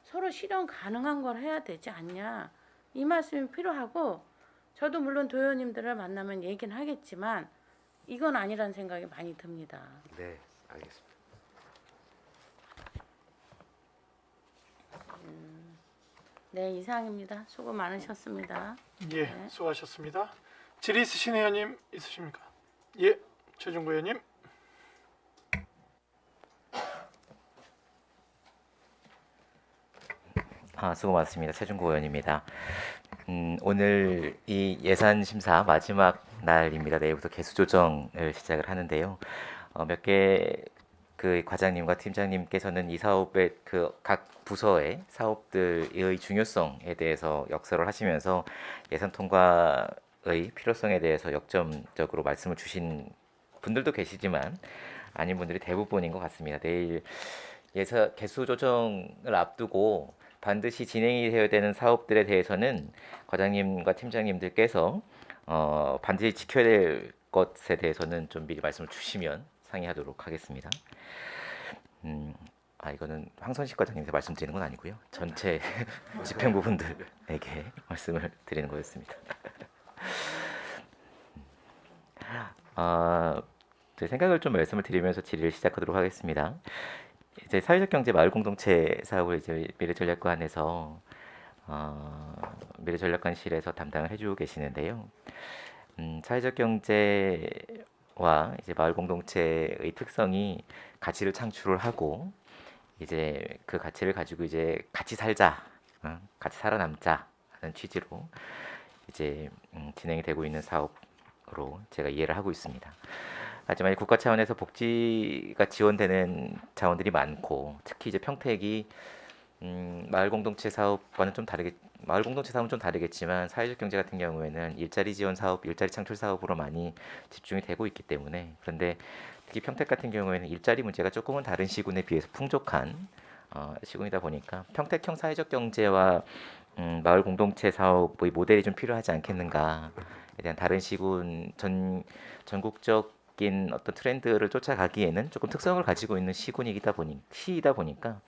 서로 실현 가능한 걸 해야 되지 않냐. 이 말씀이 필요하고 저도 물론 도의원님들을 만나면 얘기는 하겠지만 이건 아니라는 생각이 많이 듭니다. 네. 알겠습니다. 네, 이상입니다. 수고 많으셨습니다. 예, 수고하셨습니다. 질의 있으신 의원님 있으십니까? 예, 최종구 의원님. 수고 많습니다. 최준구 의원입니다. 오늘 이 예산 심사 마지막 날입니다. 내일부터 개수 조정을 시작을 하는데요. 몇 개 그 과장님과 팀장님께서는 이 사업의 그 각 부서의 사업들의 중요성에 대해서 역설을 하시면서 예산 통과의 필요성에 대해서 역점적으로 말씀을 주신 분들도 계시지만 아닌 분들이 대부분인 것 같습니다. 내일 예산 개수 조정을 앞두고 반드시 진행이 되어야 되는 사업들에 대해서는 과장님과 팀장님들께서 반드시 지켜야 될 것에 대해서는 좀 미리 말씀을 주시면 상의하도록 하겠습니다. 이거는 황선식 과장님께 말씀드리는 건 아니고요. 전체 집행부분들에게 말씀을 드리는 거였습니다. 제 생각을 좀 말씀을 드리면서 질의를 시작하도록 하겠습니다. 이제 사회적 경제 마을 공동체 사업을 이제 미래전략관에서 미래전략관실에서 담당을 해주고 계시는데요. 사회적 경제와 이제 마을 공동체의 특성이 가치를 창출을 하고 이제 그 가치를 가지고 이제 같이 살자, 같이 살아남자라는 취지로 이제 진행이 되고 있는 사업으로 제가 이해를 하고 있습니다. 하지만 국가 차원에서 복지가 지원되는 자원들이 많고 특히 이제 평택이 마을 공동체 사업과는 좀 다르게 마을 공동체 사업은 좀 다르겠지만 사회적 경제 같은 경우에는 일자리 지원 사업, 일자리 창출 사업으로 많이 집중이 되고 있기 때문에 그런데 특히 평택 같은 경우에는 일자리 문제가 조금은 다른 시군에 비해서 풍족한 시군이다 보니까 평택형 사회적 경제와 마을 공동체 사업의 모델이 좀 필요하지 않겠는가에 대한 다른 시군 전국적인 어떤 트렌드를 쫓아가기에는 조금 특성을 가지고 있는 시이다 보니까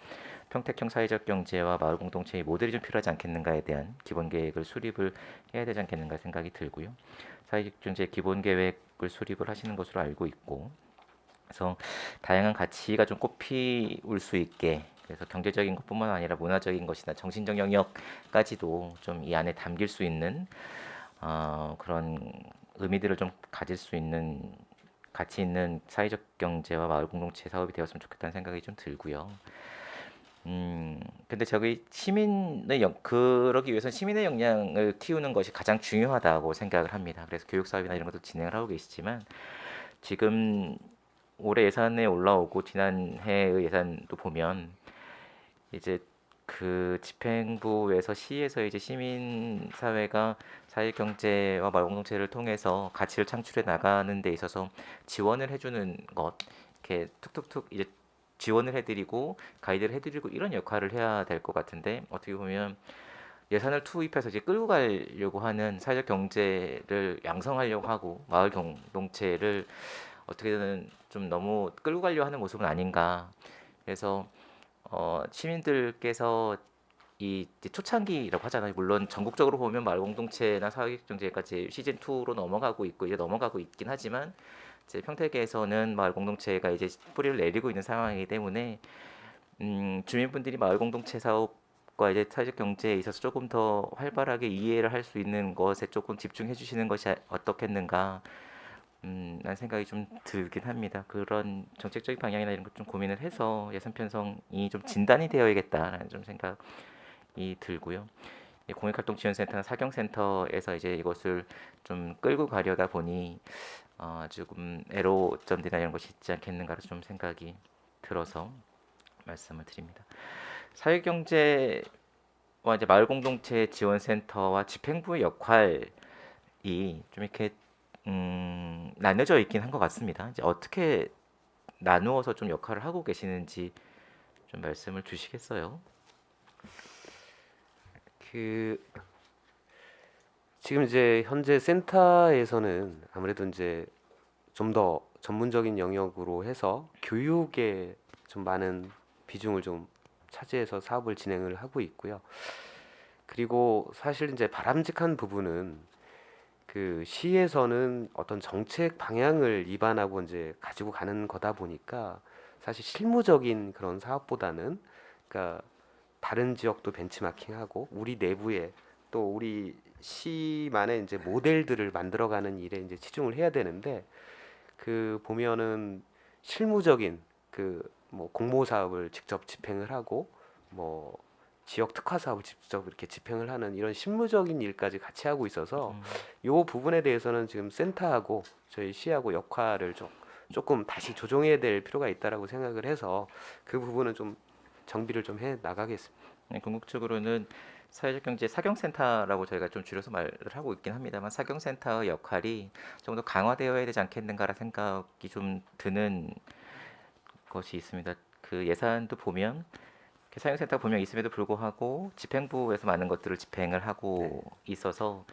평택형 사회적 경제와 마을 공동체의 모델이 좀 필요하지 않겠는가에 대한 기본 계획을 수립을 해야 되지 않겠는가 생각이 들고요. 사회적 경제 기본 계획을 수립을 하시는 것으로 알고 있고, 그래서 다양한 가치가 좀 꽃피울 수 있게, 그래서 경제적인 것뿐만 아니라 문화적인 것이나 정신적 영역까지도 좀 이 안에 담길 수 있는 그런 의미들을 좀 가질 수 있는 가치 있는 사회적 경제와 마을 공동체 사업이 되었으면 좋겠다는 생각이 좀 들고요. 근데 저기 그러기 위해서는 시민의 역량을 키우는 것이 가장 중요하다고 생각을 합니다. 그래서 교육 사업이나 이런 것도 진행을 하고 계시지만 지금 올해 예산에 올라오고 지난해의 예산도 보면 이제 그 집행부에서 시에서 이제 시민 사회가 사회 경제와 마을 공동체를 통해서 가치를 창출해 나가는 데 있어서 지원을 해주는 것, 이렇게 툭툭툭 이제 지원을 해드리고 가이드를 해드리고 이런 역할을 해야 될 것 같은데 어떻게 보면 예산을 투입해서 이제 끌고 가려고 하는 사회적 경제를 양성하려고 하고 마을 공동체를 어떻게든 좀 너무 끌고 가려고 하는 모습은 아닌가. 그래서 시민들께서 이 이제 초창기라고 하잖아요. 물론 전국적으로 보면 마을 공동체나 사회적 경제까지 시즌 2로 넘어가고 있고 이제 넘어가고 있긴 하지만 이제 평택에서는 마을 공동체가 이제 뿌리를 내리고 있는 상황이기 때문에 주민분들이 마을 공동체 사업과 이제 사회적 경제에 있어서 조금 더 활발하게 이해를 할 수 있는 것에 조금 집중해 주시는 것이 어떻겠는가 라는 생각이 좀 들긴 합니다. 그런 정책적인 방향이나 이런 것 좀 고민을 해서 예산 편성이 좀 진단이 되어야겠다라는 좀 생각이 들고요. 공익활동지원센터나 사경센터에서 이제 이것을 좀 끌고 가려다 보니 조금 애로점들이나 이런 것이 있지 않겠는가 좀 생각이 들어서 말씀을 드립니다. 사회경제와 이제 마을공동체 지원센터와 집행부의 역할이 좀 이렇게 나눠져 있긴 한 것 같습니다. 이제 어떻게 나누어서 좀 역할을 하고 계시는지 좀 말씀을 주시겠어요? 지금 이제 현재 센터에서는 아무래도 이제 좀 더 전문적인 영역으로 해서 교육에 좀 많은 비중을 좀 차지해서 사업을 진행을 하고 있고요. 그리고 사실 이제 바람직한 부분은 그 시에서는 어떤 정책 방향을 입안하고 이제 가지고 가는 거다 보니까 사실 실무적인 그런 사업보다는 그러니까 다른 지역도 벤치마킹하고 우리 내부에 또 우리 시만의 이제 모델들을 만들어가는 일에 이제 치중을 해야 되는데 그 보면은 실무적인 그 뭐 공모 사업을 직접 집행을 하고 뭐 지역 특화 사업을 직접 이렇게 집행을 하는 이런 실무적인 일까지 같이 하고 있어서 요 부분에 대해서는 지금 센터하고 저희 시하고 역할을 조금 다시 조정해야 될 필요가 있다라고 생각을 해서 그 부분은 좀 정비를 좀 해 나가겠습니다. 네, 궁극적으로는 사회적 경제 사경센터라고 저희가 좀 줄여서 말을 하고 있긴 합니다만 사경센터의 역할이 좀 더 강화되어야 되지 않겠는가라는 생각이 좀 드는 것이 있습니다. 그 예산도 보면 사경센터 보면 있음에도 불구하고 집행부에서 많은 것들을 집행을 하고 있어서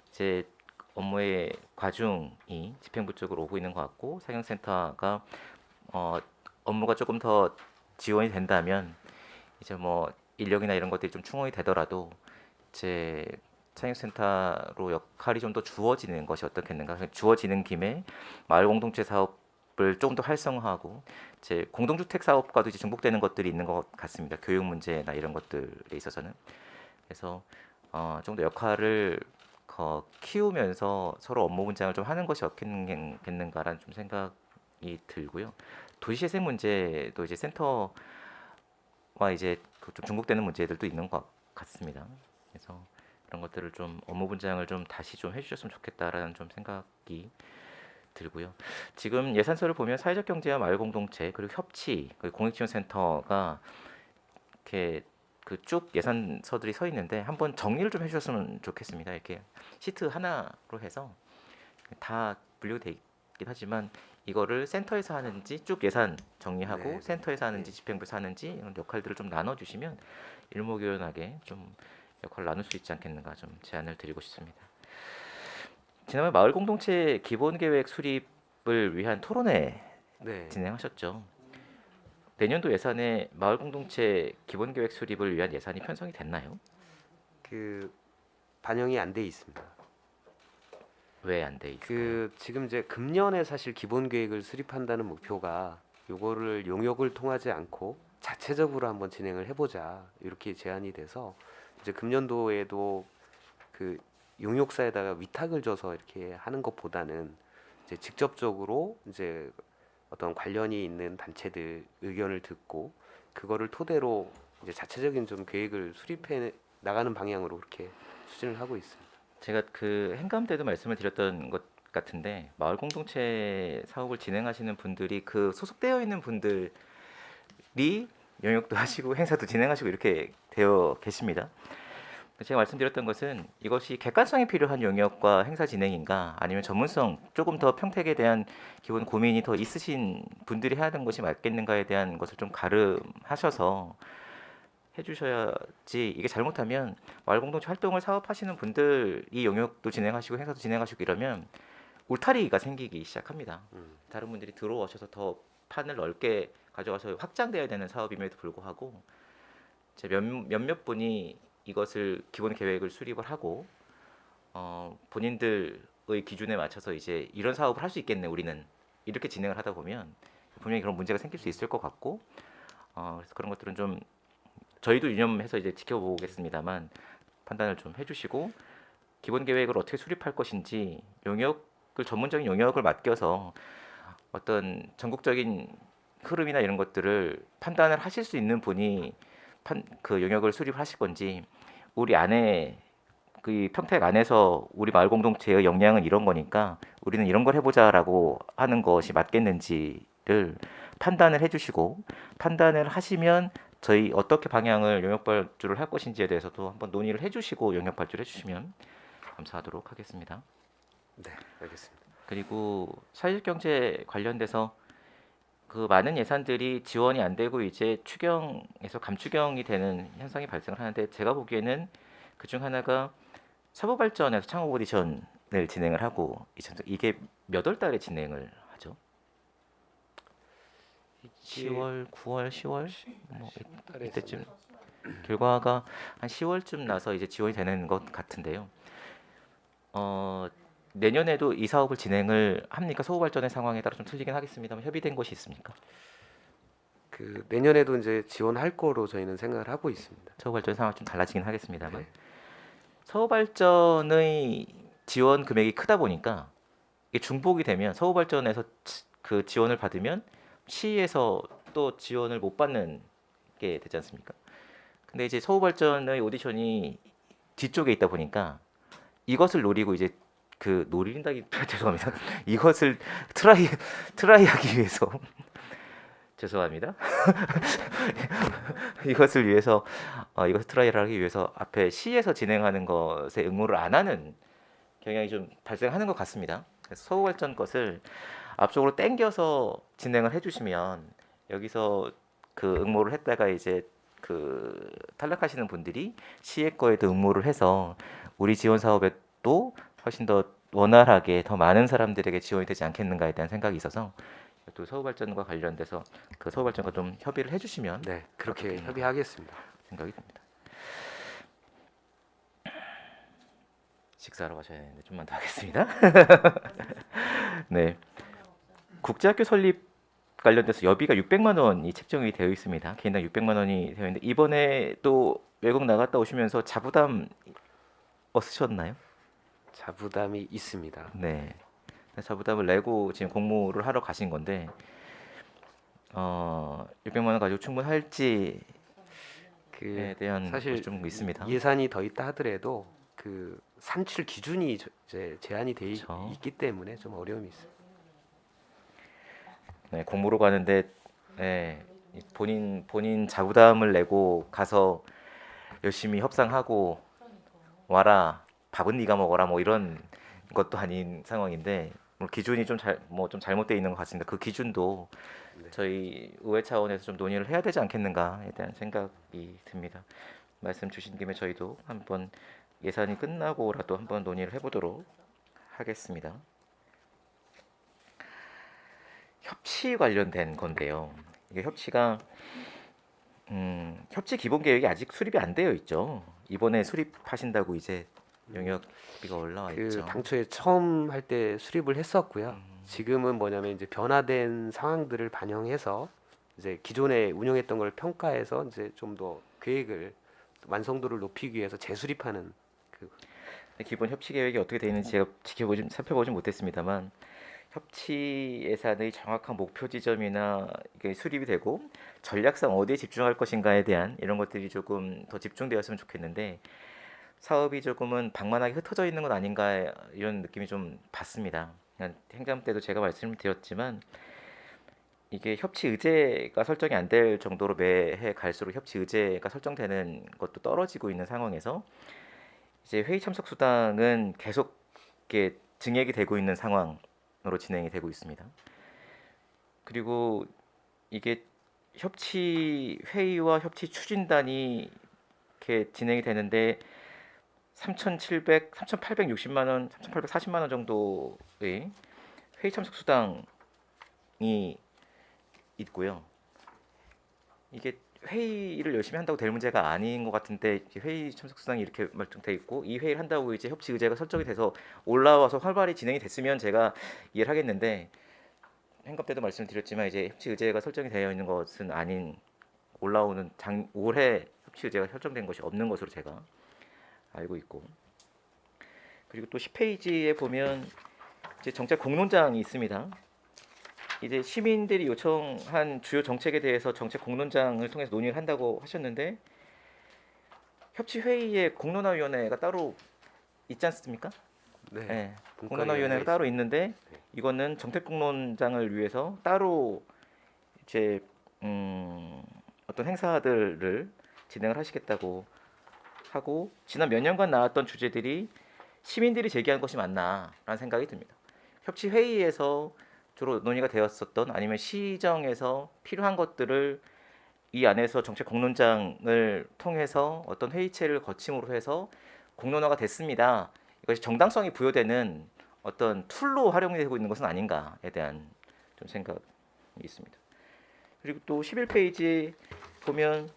이제 업무의 과중이 집행부 쪽으로 오고 있는 것 같고 사경센터가 업무가 조금 더 지원이 된다면 이제 뭐 인력이나 이런 것들이 좀 충원이 되더라도 이제 사경센터로 역할이 좀 더 주어지는 것이 어떻겠는가. 주어지는 김에 마을 공동체 사업을 조금 더 활성화하고 이제 공동주택 사업과도 이제 중복되는 것들이 있는 것 같습니다. 교육 문제나 이런 것들에 있어서는. 그래서 좀 더 역할을 키우면서 서로 업무 분장을 좀 하는 것이 어떻겠는가라는 좀 생각이 들고요. 도시재생 문제도 이제 센터와 이제 좀 중복되는 문제들도 있는 것 같습니다. 그래서 그런 것들을 좀 업무 분장을 좀 다시 좀 해주셨으면 좋겠다라는 좀 생각이 들고요. 지금 예산서를 보면 사회적 경제와 마을 공동체 그리고 협치 그리고 공익지원센터가 이렇게 그 쭉 예산서들이 서 있는데 한번 정리를 좀 해주셨으면 좋겠습니다. 이렇게 시트 하나로 해서 다 분류돼 있긴 하지만 이거를 센터에서 하는지 쭉 예산 정리하고 네. 센터에서 하는지 집행부에서 하는지 이런 역할들을 좀 나눠주시면 일목요연하게 좀 역할을 나눌 수 있지 않겠는가 좀 제안을 드리고 싶습니다. 지난번 마을 공동체 기본 계획 수립을 위한 토론회 네. 진행하셨죠. 내년도 예산에 마을 공동체 기본 계획 수립을 위한 예산이 편성이 됐나요? 그 반영이 안 돼 있습니다. 왜 안 돼 있어요? 그 지금 이제 금년에 사실 기본 계획을 수립한다는 목표가 요거를 용역을 통하지 않고 자체적으로 한번 진행을 해보자 이렇게 제안이 돼서 이제 금년도에도 그 용역사에다가 위탁을 줘서 이렇게 하는 것보다는 이제 직접적으로 이제 어떤 관련이 있는 단체들 의견을 듣고 그거를 토대로 이제 자체적인 좀 계획을 수립해 나가는 방향으로 그렇게 추진을 하고 있습니다. 제가 그 행감 때도 말씀을 드렸던 것 같은데 마을 공동체 사업을 진행하시는 분들이 그 소속되어 있는 분들이 용역도 하시고 행사도 진행하시고 이렇게 되어 계십니다. 제가 말씀드렸던 것은 이것이 객관성이 필요한 용역과 행사 진행인가 아니면 전문성 조금 더 평택에 대한 기본 고민이 더 있으신 분들이 해야 하는 것이 맞겠는가에 대한 것을 좀 가름하셔서 해주셔야지 이게 잘못하면 마을 공동체 활동을 사업하시는 분들이 용역도 진행하시고 행사도 진행하시고 이러면 울타리가 생기기 시작합니다. 다른 분들이 들어오셔서 더 판을 넓게 가져가서 확장돼야 되는 사업임에도 불구하고 이제 몇몇 분이 이것을 기본 계획을 수립을 하고 본인들의 기준에 맞춰서 이제 이런 사업을 할 수 있겠네 우리는 이렇게 진행을 하다 보면 분명히 그런 문제가 생길 수 있을 것 같고 그래서 그런 것들은 좀 저희도 유념해서 이제 지켜보겠습니다만 판단을 좀 해주시고 기본 계획을 어떻게 수립할 것인지 용역을 전문적인 용역을 맡겨서 어떤 전국적인 흐름이나 이런 것들을 판단을 하실 수 있는 분이 그 용역을 수립하실 건지 우리 안에 그 평택 안에서 우리 마을 공동체의 역량은 이런 거니까 우리는 이런 걸 해보자라고 하는 것이 맞겠는지를 판단을 해주시고 판단을 하시면 저희 어떻게 방향을 용역 발주를 할 것인지에 대해서도 한번 논의를 해주시고 용역 발주를 해주시면 감사하도록 하겠습니다. 네, 알겠습니다. 그리고 사실경제 관련돼서 그 많은 예산들이 지원이 안 되고 이제 추경에서 감추경이 되는 현상이 발생을 하는데 제가 보기에는 그중 하나가 사보발전에서 창업 오디션을 진행을 하고 이게 몇 월 달에 진행을 하죠? 10월, 9월, 10월 뭐 이때쯤 결과가 한 10월쯤 나서 이제 지원이 되는 것 같은데요. 내년에도 이 사업을 진행을 합니까? 서구발전의 상황에 따라 좀 틀리긴 하겠습니다만 협의된 것이 있습니까? 그 내년에도 이제 지원할 거로 저희는 생각을 하고 있습니다. 서구발전 상황 좀 달라지긴 하겠습니다만 네. 서구발전의 지원 금액이 크다 보니까 이게 중복이 되면 서구발전에서 그 지원을 받으면 시에서 또 지원을 못 받는 게 되지 않습니까? 근데 이제 서구발전의 오디션이 뒤쪽에 있다 보니까 이것을 노리고 이제 그 노린다기 죄송합니다. 이것을 트라이하기 위해서 죄송합니다. 이것을 위해서 이것을 트라이를 하기 위해서 앞에 시에서 진행하는 것에 응모를 안 하는 경향이 좀 발생하는 것 같습니다. 그래서 서구발전 것을 앞쪽으로 당겨서 진행을 해주시면 여기서 그 응모를 했다가 이제 그 탈락하시는 분들이 시의 거에도 응모를 해서 우리 지원 사업에 또 훨씬 더 원활하게 더 많은 사람들에게 지원이 되지 않겠는가에 대한 생각이 있어서 또 서울발전과 관련돼서 그 서울발전과 좀 협의를 해주시면 네, 그렇게 어떻게 협의하겠습니다. 생각이 듭니다. 식사하러 가셔야 되는데 좀만 더 하겠습니다. 네, 국제학교 설립 관련돼서 여비가 600만 원이 책정이 되어 있습니다. 개인당 600만 원이 되어 있는데 이번에 또 외국 나갔다 오시면서 자부담 쓰셨나요? 자부담이 있습니다. 네. 자부담을 내고 지금 공모를 하러 가신 건데 600만 원 가지고 충분할지에 그 대한 사실 것이 좀 있습니다. 예산이 더 있다 하더라도 그 산출 기준이 이제 제한이 돼 그렇죠. 있기 때문에 좀 어려움이 있어요. 네, 공모로 가는데 네, 본인 자부담을 내고 가서 열심히 협상하고 와라 밥은 네가 먹어라 뭐 이런 것도 아닌 상황인데 뭐 기준이 좀 좀 잘못되어 있는 것 같습니다. 그 기준도 네. 저희 의회 차원에서 좀 논의를 해야 되지 않겠는가에 대한 생각이 듭니다. 말씀 주신 김에 저희도 한번 예산이 끝나고라도 한번 논의를 해보도록 하겠습니다. 협치 관련된 건데요. 이게 협치가 협치 기본 계획이 아직 수립이 안 되어 있죠. 이번에 수립하신다고 이제 용역비가 올라와 그 있죠. 당초에 처음 할 때 수립을 했었고요. 지금은 뭐냐면 이제 변화된 상황들을 반영해서 이제 기존에 운영했던 걸 평가해서 이제 좀 더 계획을 완성도를 높이기 위해서 재수립하는 그 기본 협치 계획이 어떻게 되어 있는지 제가 살펴보진 못했습니다만 협치 예산의 정확한 목표 지점이나 이게 수립이 되고 전략상 어디에 집중할 것인가에 대한 이런 것들이 조금 더 집중되었으면 좋겠는데 사업이 조금은 방만하게 흩어져 있는 건 아닌가 이런 느낌이 좀 받습니다. 그냥 행정 때도 제가 말씀드렸지만 이게 협치 의제가 설정이 안 될 정도로 매해 갈수록 협치 의제가 설정되는 것도 떨어지고 있는 상황에서 이제 회의 참석 수당은 계속 이렇게 증액이 되고 있는 상황으로 진행이 되고 있습니다. 그리고 이게 협치 회의와 협치 추진단이 이렇게 진행이 되는데 3,860만 원, 3,840만 원 정도의 회의 참석 수당이 있고요. 이게 회의를 열심히 한다고 될 문제가 아닌 것 같은데 회의 참석 수당이 이렇게 말정돼 있고 이 회의를 한다고 이제 협치 의제가 설정이 돼서 올라와서 활발히 진행이 됐으면 제가 이해를 하겠는데 행검 때도 말씀드렸지만 이제 협치 의제가 설정이 되어 있는 것은 아닌 올라오는 올해 협치 의제가 설정된 것이 없는 것으로 제가 알고 있고 그리고 또 10페이지에 보면 이제 정책 공론장이 있습니다. 이제 시민들이 요청한 주요 정책에 대해서 정책 공론장을 통해서 논의를 한다고 하셨는데 협치 회의에 공론화위원회가 따로 있지 않습니까? 네. 네. 분과위원회가 공론화위원회가 따로 있습니다. 있는데 네. 이거는 정책 공론장을 위해서 따로 이제 어떤 행사들을 진행을 하시겠다고 하고 지난 몇 년간 나왔던 주제들이 시민들이 제기한 것이 맞나라는 생각이 듭니다. 협치 회의에서 주로 논의가 되었었던 아니면 시정에서 필요한 것들을 이 안에서 정책 공론장을 통해서 어떤 회의체를 거침으로 해서 공론화가 됐습니다. 이것이 정당성이 부여되는 어떤 툴로 활용되고 있는 것은 아닌가에 대한 좀 생각이 있습니다. 그리고 또 11페이지 보면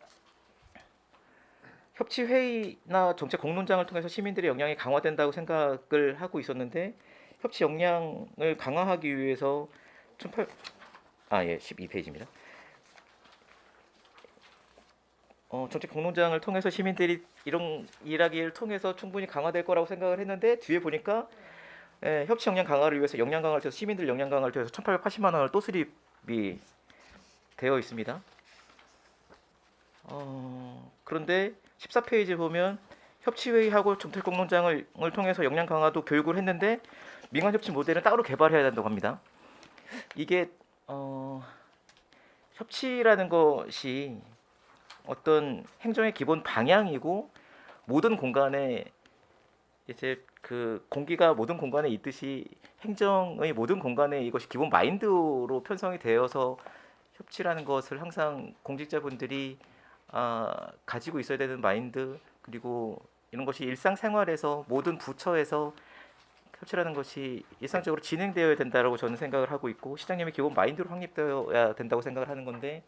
협치 회의나 정책 공론장을 통해서 시민들의 역량이 강화된다고 생각을 하고 있었는데 협치 역량을 강화하기 위해서 12페이지입니다. 정책 공론장을 통해서 시민들이 이런 일하기를 통해서 충분히 강화될 거라고 생각을 했는데 뒤에 보니까 협치 역량 강화를 위해서 역량 강화를 위해서 시민들 역량 강화를 위해서 1,880만 원을 또 수립이 되어 있습니다. 그런데 14페이지 보면 협치회의하고 정책 공론장을 통해서 역량 강화도 교육을 했는데 민간 협치 모델은 따로 개발해야 된다고 합니다. 이게 협치라는 것이 어떤 행정의 기본 방향이고 모든 공간에 이제 그 공기가 모든 공간에 있듯이 행정의 모든 공간에 이것이 기본 마인드로 편성이 되어서 협치라는 것을 항상 공직자분들이 가지고 있어야 되는 마인드 그리고 이런 것이 일상생활에서 모든 부처에서 협치라는 것이 일상적으로 진행되어야 된다라고 저는 생각을 하고 있고 시장님의 기본 마인드로 확립되어야 된다고 생각을 하는 건데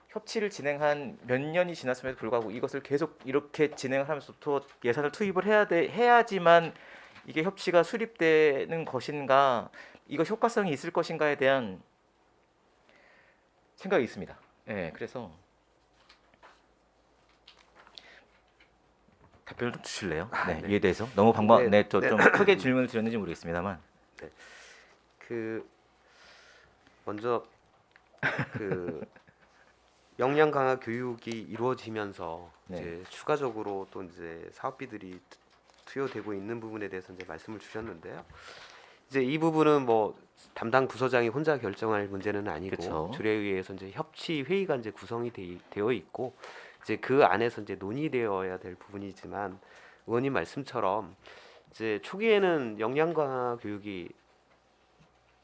협치를 진행한 몇 년이 지났음에도 불구하고 이것을 계속 이렇게 진행을 하면서부터 예산을 투입을 해야지만 이게 협치가 수립되는 것인가 이것이 효과성이 있을 것인가에 대한 생각이 있습니다. 네, 그래서 답변을 좀 주실래요? 네, 이에 대해서 너무 좀 크게 질문을 드렸는지 모르겠습니다만. 그 먼저 그 역량 강화 교육이 이루어지면서 네. 이제 추가적으로 또 이제 사업비들이 투여되고 있는 부분에 대해서 이제 말씀을 주셨는데요. 이제 이 부분은 뭐 담당 부서장이 혼자 결정할 문제는 아니고 그쵸. 주례의회에서 이제 협치 회의가 이제 구성이 되어 있고 이제 그 안에서 이제 논의되어야 될 부분이지만 의원님 말씀처럼 이제 초기에는 역량 강화 교육이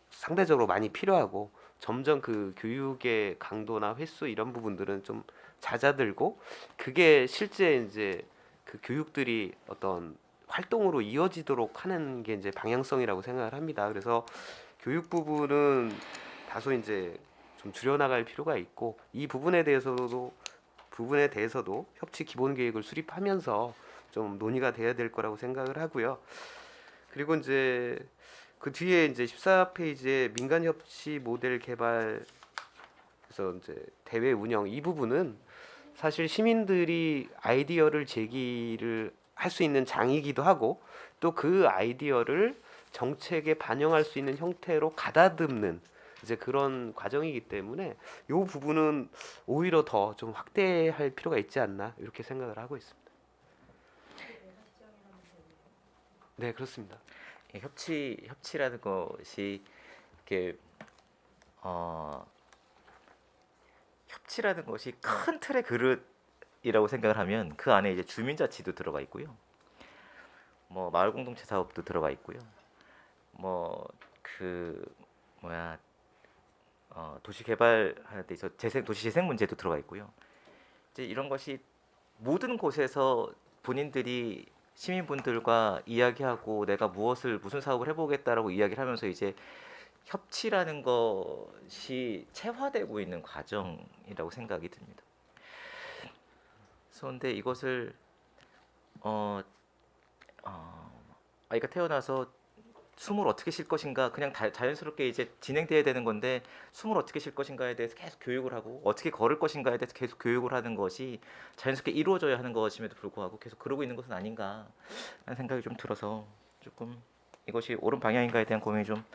상대적으로 많이 필요하고 점점 그 교육의 강도나 횟수 이런 부분들은 좀 잦아들고 그게 실제 이제 그 교육들이 어떤 활동으로 이어지도록 하는 게 이제 방향성이라고 생각을 합니다. 그래서 교육 부분은 다소 이제 좀 줄여나갈 필요가 있고 이 부분에 대해서도 협치 기본 계획을 수립하면서 좀 논의가 돼야 될 거라고 생각을 하고요. 그리고 이제 그 뒤에 이제 14페이지에 민간 협치 모델 개발에서 이제 대회 운영 이 부분은 사실 시민들이 아이디어를 제기를 할 수 있는 장이기도 하고 또 그 아이디어를 정책에 반영할 수 있는 형태로 가다듬는 이제 그런 과정이기 때문에 이 부분은 오히려 더 좀 확대할 필요가 있지 않나 이렇게 생각을 하고 있습니다. 네, 그렇습니다. 이 협치라는 것이 이렇게 협치라는 것이 큰 틀의 그릇이라고 생각을 하면 그 안에 이제 주민자치도 들어가 있고요. 뭐 마을 공동체 사업도 들어가 있고요. 뭐 그 뭐야 도시 개발하는 데 있어 도시 재생 문제도 들어가 있고요. 이제 이런 것이 모든 곳에서 본인들이 시민분들과 이야기하고 내가 무슨 사업을 해보겠다라고 이야기를 하면서 이제 협치라는 것이 체화되고 있는 과정이라고 생각이 듭니다. 그런데 이것을 아이가 태어나서 숨을 어떻게 쉴 것인가 그냥 자연스럽게 이제 진행돼야 되는 건데 숨을 어떻게 쉴 것인가에 대해서 계속 교육을 하고 어떻게 걸을 것인가에 대해서 계속 교육을 하는 것이 자연스럽게 이루어져야 하는 것임에도 불구하고 계속 그러고 있는 것은 아닌가 하는 생각이 좀 들어서 조금 이것이 옳은 방향인가에 대한 고민이 좀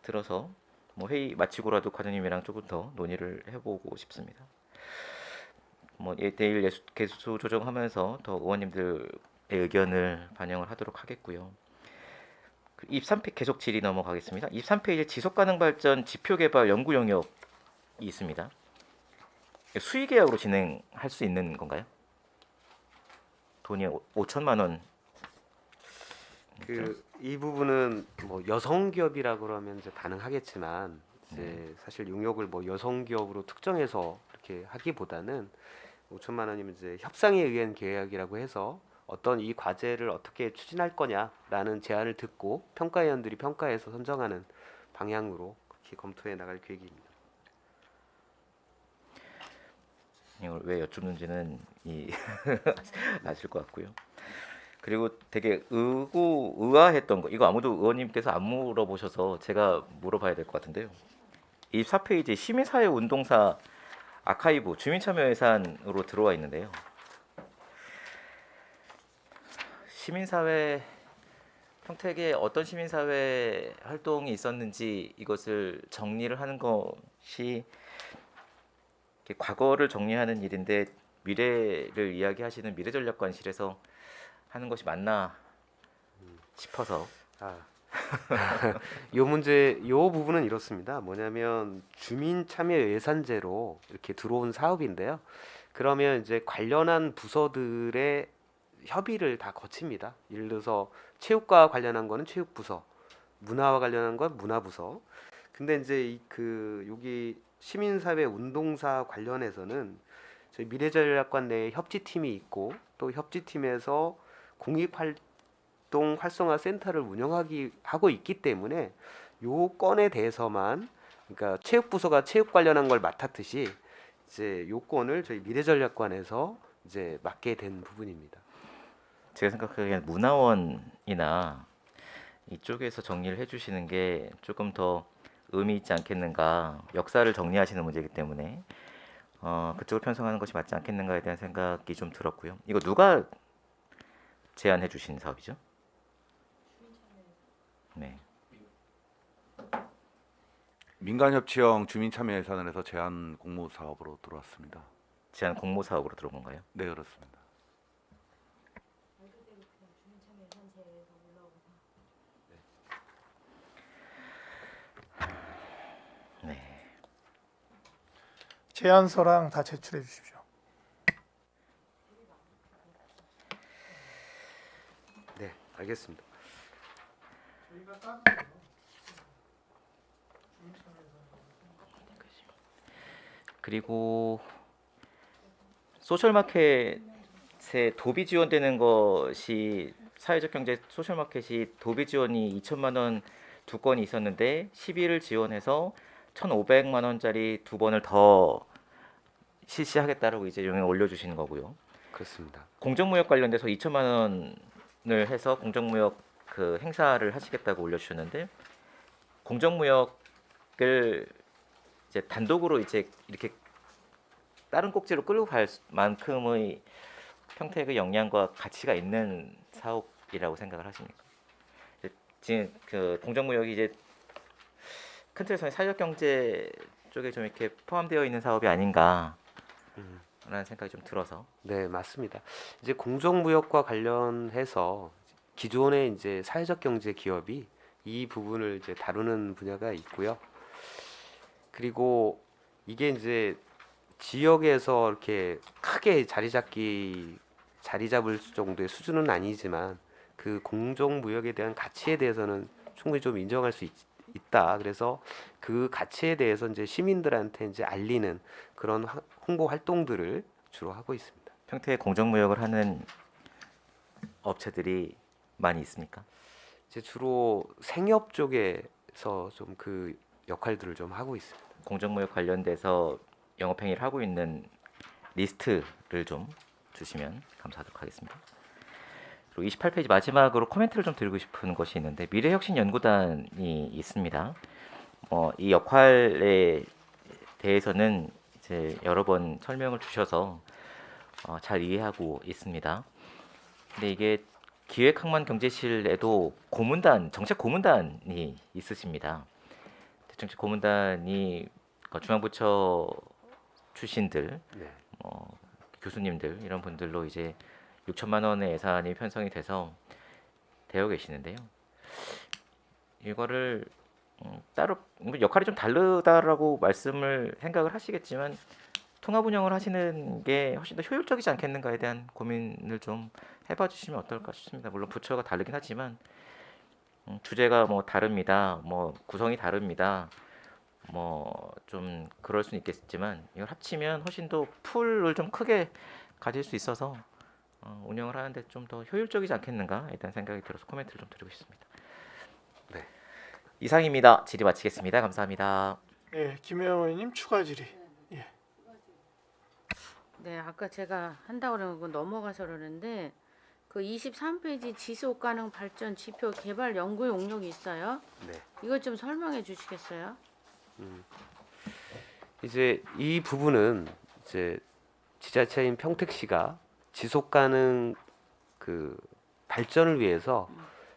들어서 뭐 회의 마치고라도 과장님이랑 조금 더 논의를 해보고 싶습니다. 뭐 내일 개수 조정하면서 더 의원님들의 의견을 반영을 하도록 하겠고요. 23페이지 계속 질의 넘어가겠습니다. 23페이지 지속가능 발전 지표 개발 연구 영역이 있습니다. 수의 계약으로 진행할 수 있는 건가요? 돈이 5천만 원. 이 부분은 뭐 여성 기업이라 그러면 이제 가능하겠지만 이제 사실 용역을 뭐 여성 기업으로 특정해서 이렇게 하기보다는 5천만 원이면 이제 협상에 의한 계약이라고 해서 어떤 이 과제를 어떻게 추진할 거냐라는 제안을 듣고 평가위원들이 평가해서 선정하는 방향으로 그렇게 검토해 나갈 계획입니다. 이걸 왜 여쭙는지는 아실 것 같고요. 그리고 되게 의아했던 거 이거 아무도 의원님께서 안 물어보셔서 제가 물어봐야 될 것 같은데요. 24페이지 시민사회 운동사 아카이브 주민참여 예산으로 들어와 있는데요. 시민사회 평택에 어떤 시민사회 활동이 있었는지 이것을 정리를 하는 것이 과거를 정리하는 일인데 미래를 이야기하시는 미래전략관실에서 하는 것이 맞나 싶어서 요 부분은 이렇습니다. 뭐냐면 주민 참여 예산제로 이렇게 들어온 사업인데요. 그러면 이제 관련한 부서들의 협의를 다 거칩니다. 예를 들어서 체육과 관련한 거는 체육부서, 문화와 관련한 건 문화부서. 근데 이제 여기 시민사회 운동사 관련해서는 저희 미래전략관 내에 협치팀이 있고 또 협치팀에서 공익활동 활성화 센터를 하고 있기 때문에 요 건에 대해서만 그러니까 체육부서가 체육 관련한 걸 맡았듯이 이제 요 건을 저희 미래전략관에서 이제 맡게 된 부분입니다. 제가 생각하기에는 문화원이나 이쪽에서 정리를 해주시는 게 조금 더 의미 있지 않겠는가. 역사를 정리하시는 문제이기 때문에 그쪽을 편성하는 것이 맞지 않겠는가에 대한 생각이 좀 들었고요. 이거 누가 제안해 주신 사업이죠? 네. 민간협치형 주민참여 예산을 해서 제한 공모 사업으로 들어왔습니다. 제안 공모 사업으로 들어온 건가요? 네, 그렇습니다. 네. 제안서랑 다 제출해 주십시오. 알겠습니다. 그리고 소셜마켓에 도비 지원되는 것이 사회적 경제 소셜마켓이 도비 지원이 2천만 원 두 건이 있었는데 12를 지원해서 1,500만 원짜리 두 번을 더 실시하겠다라고 이제 용역 올려주시는 거고요. 그렇습니다. 공정무역 관련돼서 2천만 원을 해서 공정무역 그 행사를 하시겠다고 올려주셨는데 공정무역을 이제 단독으로 이제 이렇게 다른 꼭지로 끌고 갈 만큼의 평택의 역량과 가치가 있는 사업이라고 생각을 하십니까? 이제 지금 그 공정무역이 이제 큰 틀에서는 사회적 경제 쪽에 좀 이렇게 포함되어 있는 사업이 아닌가라는 생각이 좀 들어서. 네, 맞습니다. 이제 공정무역과 관련해서 기존의 이제 사회적 경제 기업이 이 부분을 이제 다루는 분야가 있고요. 그리고 이게 이제 지역에서 이렇게 크게 자리 잡을 정도의 수준은 아니지만 그 공정무역에 대한 가치에 대해서는 충분히 좀 인정할 수 있다. 그래서 그 가치에 대해서 이제 시민들한테 이제 알리는 그런 홍보 활동들을 주로 하고 있습니다. 평택에 공정무역을 하는 업체들이 많이 있습니까? 이제 주로 생협 쪽에서 좀 그 역할들을 좀 하고 있습니다. 공정무역 관련돼서 영업행위를 하고 있는 리스트를 좀 주시면 감사하도록 하겠습니다. 그리고 28페이지 마지막으로 코멘트를 좀 드리고 싶은 것이 있는데 미래혁신연구단이 있습니다. 이 역할에 대해서는 이제 여러 번 설명을 주셔서 잘 이해하고 있습니다. 근데 이게 기획항만경제실에도 고문단, 정책 고문단이 있으십니다. 정책 고문단이 중앙부처 출신들, 네. 교수님들 이런 분들로 이제 6천만 원의 예산이 편성이 돼서 되어 계시는데요. 이거를 따로 역할이 좀 다르다라고 말씀을 생각을 하시겠지만 통합 운영을 하시는 게 훨씬 더 효율적이지 않겠는가에 대한 고민을 좀 해봐 주시면 어떨까 싶습니다. 물론 부처가 다르긴 하지만 주제가 뭐 다릅니다. 뭐 구성이 다릅니다. 뭐 좀 그럴 수는 있겠지만 이걸 합치면 훨씬 더 풀을 좀 크게 가질 수 있어서 운영을 하는데 좀 더 효율적이지 않겠는가에 대한 생각이 들어서 코멘트를 좀 드리고 싶습니다. 네. 이상입니다. 질의 마치겠습니다. 감사합니다. 예, 김혜영 의원님 추가 질의. 예. 네, 아까 제가 한다고 그러면 그거 넘어가서 그러는데 그 23페이지 지속 가능 발전 지표 개발 연구 용역이 있어요. 네. 이것 좀 설명해 주시겠어요? 이제 이 부분은 이제 지자체인 평택시가 지속 가능 그 발전을 위해서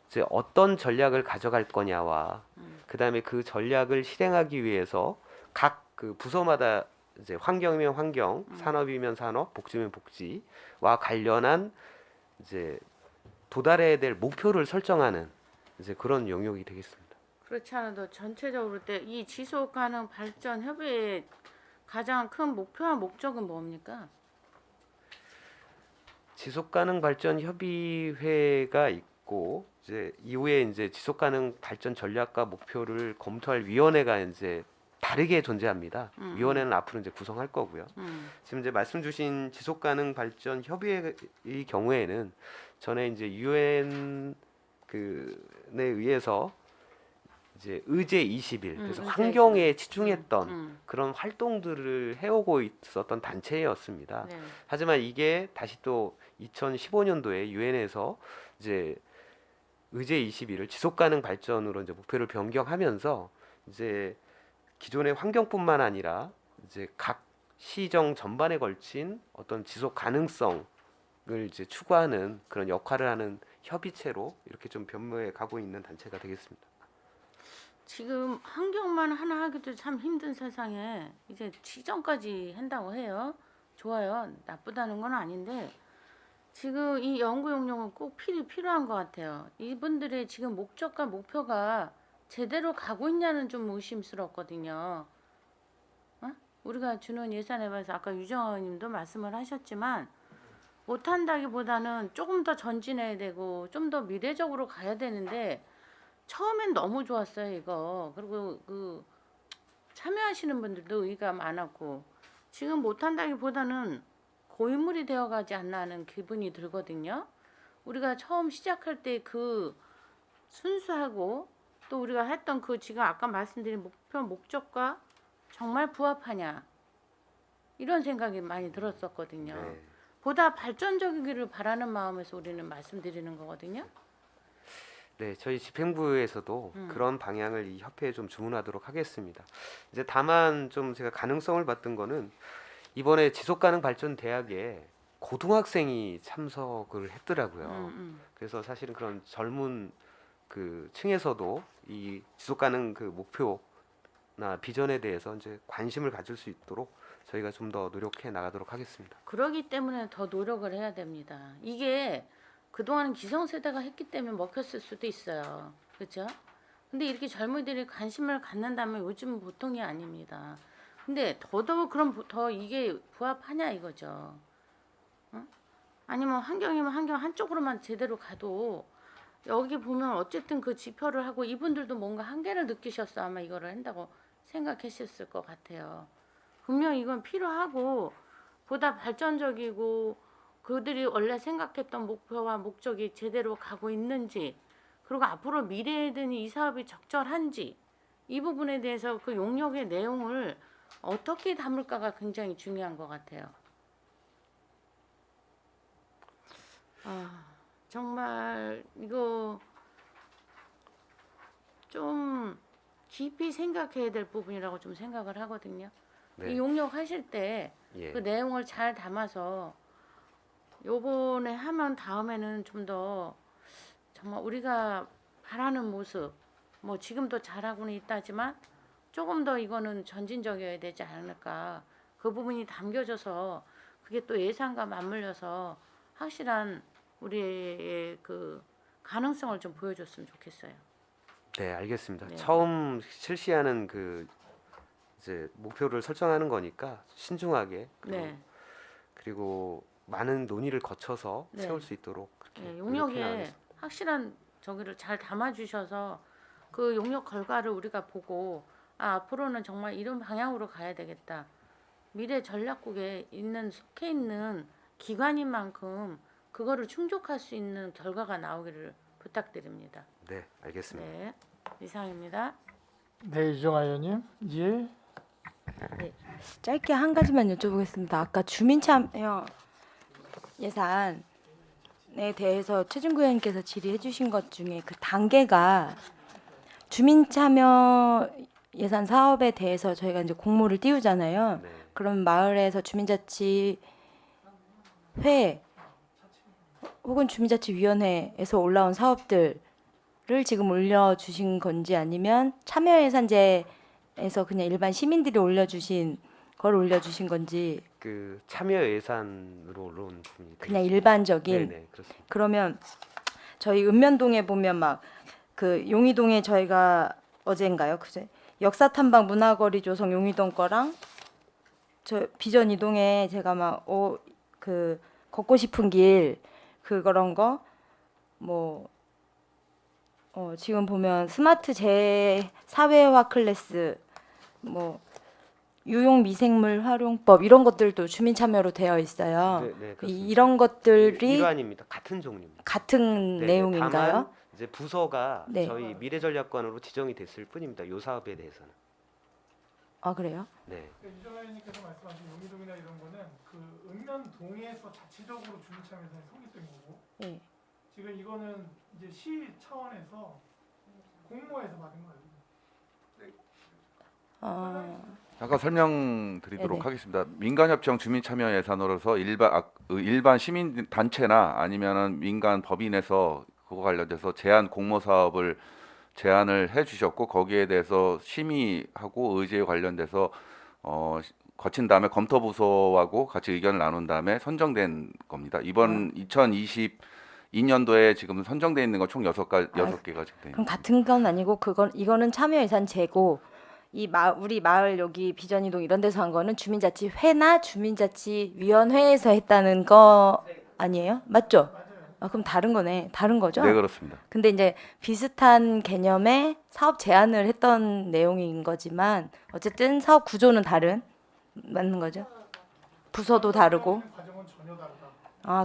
이제 어떤 전략을 가져갈 거냐와 그다음에 그 전략을 실행하기 위해서 각 그 부서마다 이제 환경이면 환경, 산업이면 산업, 복지면 복지와 관련한 이제 도달해야 될 목표를 설정하는 이제 그런 영역이 되겠습니다. 그렇지 않아도 전체적으로 때 이 지속 가능 발전 협의의 가장 큰 목표와 목적은 뭡니까? 지속 가능 발전 협의회가 있고 이제 이후에 이제 지속 가능 발전 전략과 목표를 검토할 위원회가 이제 다르게 존재합니다. 위원회는 앞으로 이제 구성할 거고요. 지금 이제 말씀 주신 지속 가능 발전 협의회의 경우에는 전에 이제 유엔 그에 의해서 이제 의제 20일 그래서 의제 환경에 치중했던 음. 그런 활동들을 해오고 있었던 단체였습니다. 네. 하지만 이게 다시 또 2015년도에 유엔에서 이제 의제 21을 지속 가능 발전으로 이제 목표를 변경하면서 이제 기존의 환경뿐만 아니라 이제 각 시정 전반에 걸친 어떤 지속 가능성을 이제 추구하는 그런 역할을 하는 협의체로 이렇게 좀 변모해 가고 있는 단체가 되겠습니다. 지금 환경만 하나 하기도 참 힘든 세상에 이제 지정까지 한다고 해요. 좋아요. 나쁘다는 건 아닌데 지금 이 연구 용역은 꼭 필요한 것 같아요. 이분들의 지금 목적과 목표가 제대로 가고 있냐는 좀 의심스럽거든요. 우리가 주는 예산에 관해서 아까 유정아 의원님도 말씀을 하셨지만 못한다기보다는 조금 더 전진해야 되고 좀 더 미래적으로 가야 되는데 처음엔 너무 좋았어요 이거. 그리고 그 참여하시는 분들도 의의가 많았고 지금 못한다기보다는 고인물이 되어가지 않나 하는 기분이 들거든요. 우리가 처음 시작할 때 그 순수하고 또 우리가 했던 그 지금 아까 말씀드린 목표 목적과 정말 부합하냐 이런 생각이 많이 들었었거든요. 네. 보다 발전적이기를 바라는 마음에서 우리는 말씀드리는 거거든요. 네, 저희 집행부에서도 그런 방향을 이 협회에 좀 주문하도록 하겠습니다. 이제 다만 좀 제가 가능성을 봤던 거는 이번에 지속가능 발전 대학에 고등학생이 참석을 했더라고요. 그래서 사실은 그런 젊은 그 층에서도 이 지속가능 그 목표나 비전에 대해서 이제 관심을 가질 수 있도록 저희가 좀 더 노력해 나가도록 하겠습니다. 그러기 때문에 더 노력을 해야 됩니다. 이게 그동안 기성세대가 했기 때문에 먹혔을 수도 있어요. 그렇죠? 근데 이렇게 젊은이들이 관심을 갖는다면 요즘은 보통이 아닙니다. 근데 더더욱 그럼 더 이게 부합하냐 이거죠. 어? 아니면 환경이면 환경 한쪽으로만 제대로 가도 여기 보면 어쨌든 그 지표를 하고 이분들도 뭔가 한계를 느끼셨어 아마 이거를 한다고 생각하셨을 것 같아요. 분명 이건 필요하고 보다 발전적이고 그들이 원래 생각했던 목표와 목적이 제대로 가고 있는지 그리고 앞으로 미래에든 이 사업이 적절한지 이 부분에 대해서 그 용역의 내용을 어떻게 담을까가 굉장히 중요한 것 같아요. 정말 이거 좀 깊이 생각해야 될 부분이라고 좀 생각을 하거든요. 네. 이 용역 하실 때 그 예. 내용을 잘 담아서 요번에 하면 다음에는 좀 더 정말 우리가 바라는 모습 뭐 지금도 잘하고는 있다지만 조금 더 이거는 전진적이어야 되지 않을까 그 부분이 담겨져서 그게 또 예산과 맞물려서 확실한 우리의 그 가능성을 좀 보여줬으면 좋겠어요. 네, 알겠습니다. 네. 처음 실시하는 그 이제 목표를 설정하는 거니까 신중하게 네. 그리고 많은 논의를 거쳐서 네. 세울 수 있도록 그렇게 네, 노력해 용역에 나가겠습니다. 확실한 저기를 잘 담아주셔서 그 용역 결과를 우리가 보고 앞으로는 정말 이런 방향으로 가야 되겠다. 미래 전략국에 있는 속해 있는 기관인 만큼 그거를 충족할 수 있는 결과가 나오기를 부탁드립니다. 네, 알겠습니다. 네, 이상입니다. 네, 유정아 의원님. 예. 짧게 한 가지만 여쭤보겠습니다. 아까 주민참여 예산에 대해서 최준구 의원님께서 질의해 주신 것 중에 그 단계가 주민참여 예산 사업에 대해서 저희가 이제 공모를 띄우잖아요. 네. 그럼 마을에서 주민자치회 혹은 주민자치위원회에서 올라온 사업들을 지금 올려주신 건지 아니면 참여예산제에서 그냥 일반 시민들이 올려주신 걸 올려주신 건지 그 참여 예산으로 올라온 부분이 그냥 되겠습니다. 일반적인 네, 그렇습니다. 그러면 저희 읍면동에 보면 막 그 용의동에 저희가 어젠가요? 그제 역사 탐방 문화거리 조성 용의동 거랑 저 비전 이동에 제가 막 그 걷고 싶은 길 그런 거 뭐 지금 보면 스마트 사회화 클래스 뭐 유용 미생물 활용법 이런 것들도 주민 참여로 되어 있어요. 네, 네, 그렇습니다. 이런 것들이 일환입니다. 같은 종류입니다. 같은 네, 내용인가요? 다만 이제 부서가 네. 저희 미래전략관으로 지정이 됐을 뿐입니다. 이 사업에 대해서는. 아 그래요? 네. 유정아 의원님께서 말씀하신 용의동이나 이런 거는 그 읍면동에서 자체적으로 주민참여예산이 성립된 거고 네. 지금 이거는 이제 시 차원에서 공모해서 받은 거예요. 잠깐 설명드리도록 네네. 하겠습니다. 민간협정 주민참여 예산으로서 일반 시민 단체나 아니면은 민간 법인에서 그거 관련돼서 제한 공모 사업을 제안을 해주셨고 거기에 대해서 심의하고 의제에 관련돼서 거친 다음에 검토부서하고 같이 의견을 나눈 다음에 선정된 겁니다. 이번 2022년도에 지금 선정돼 있는 건 총 6개가 지금 돼 그럼 있습니다. 같은 건 아니고 이거는 참여 예산 제고 우리 마을 여기 비전이동 이런 데서 한 거는 주민자치회나 주민자치위원회에서 했다는 거 아니에요? 맞죠? 그럼 다른 거네. 다른 거죠? 네, 그렇습니다. 근데 이제 비슷한 개념의 사업 제안을 했던 내용인 거지만 어쨌든 사업 구조는 다른 맞는 거죠? 부서도 다르고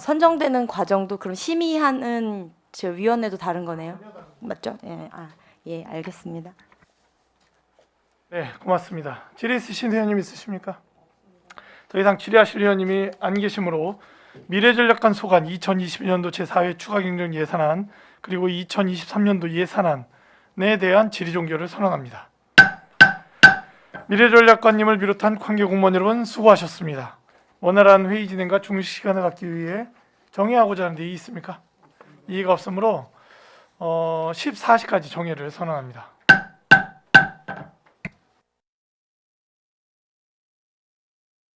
선정되는 과정도 그럼 심의하는 저 위원회도 다른 거네요. 맞죠? 예. 예, 알겠습니다. 네, 고맙습니다. 질의 있으신 회원님 있으십니까? 더 이상 질의하실 회원님이 안 계시므로 미래전략관 소관 2022년도 제4회 추가경정 예산안 그리고 2023년도 예산안에 대한 질의 종결을 선언합니다. 미래전략관님을 비롯한 관계 공무원 여러분 수고하셨습니다. 원활한 회의 진행과 중식 시간을 갖기 위해 정회하고자 하는 데 이의 있습니까? 이의가 없으므로 14시까지 정회를 선언합니다.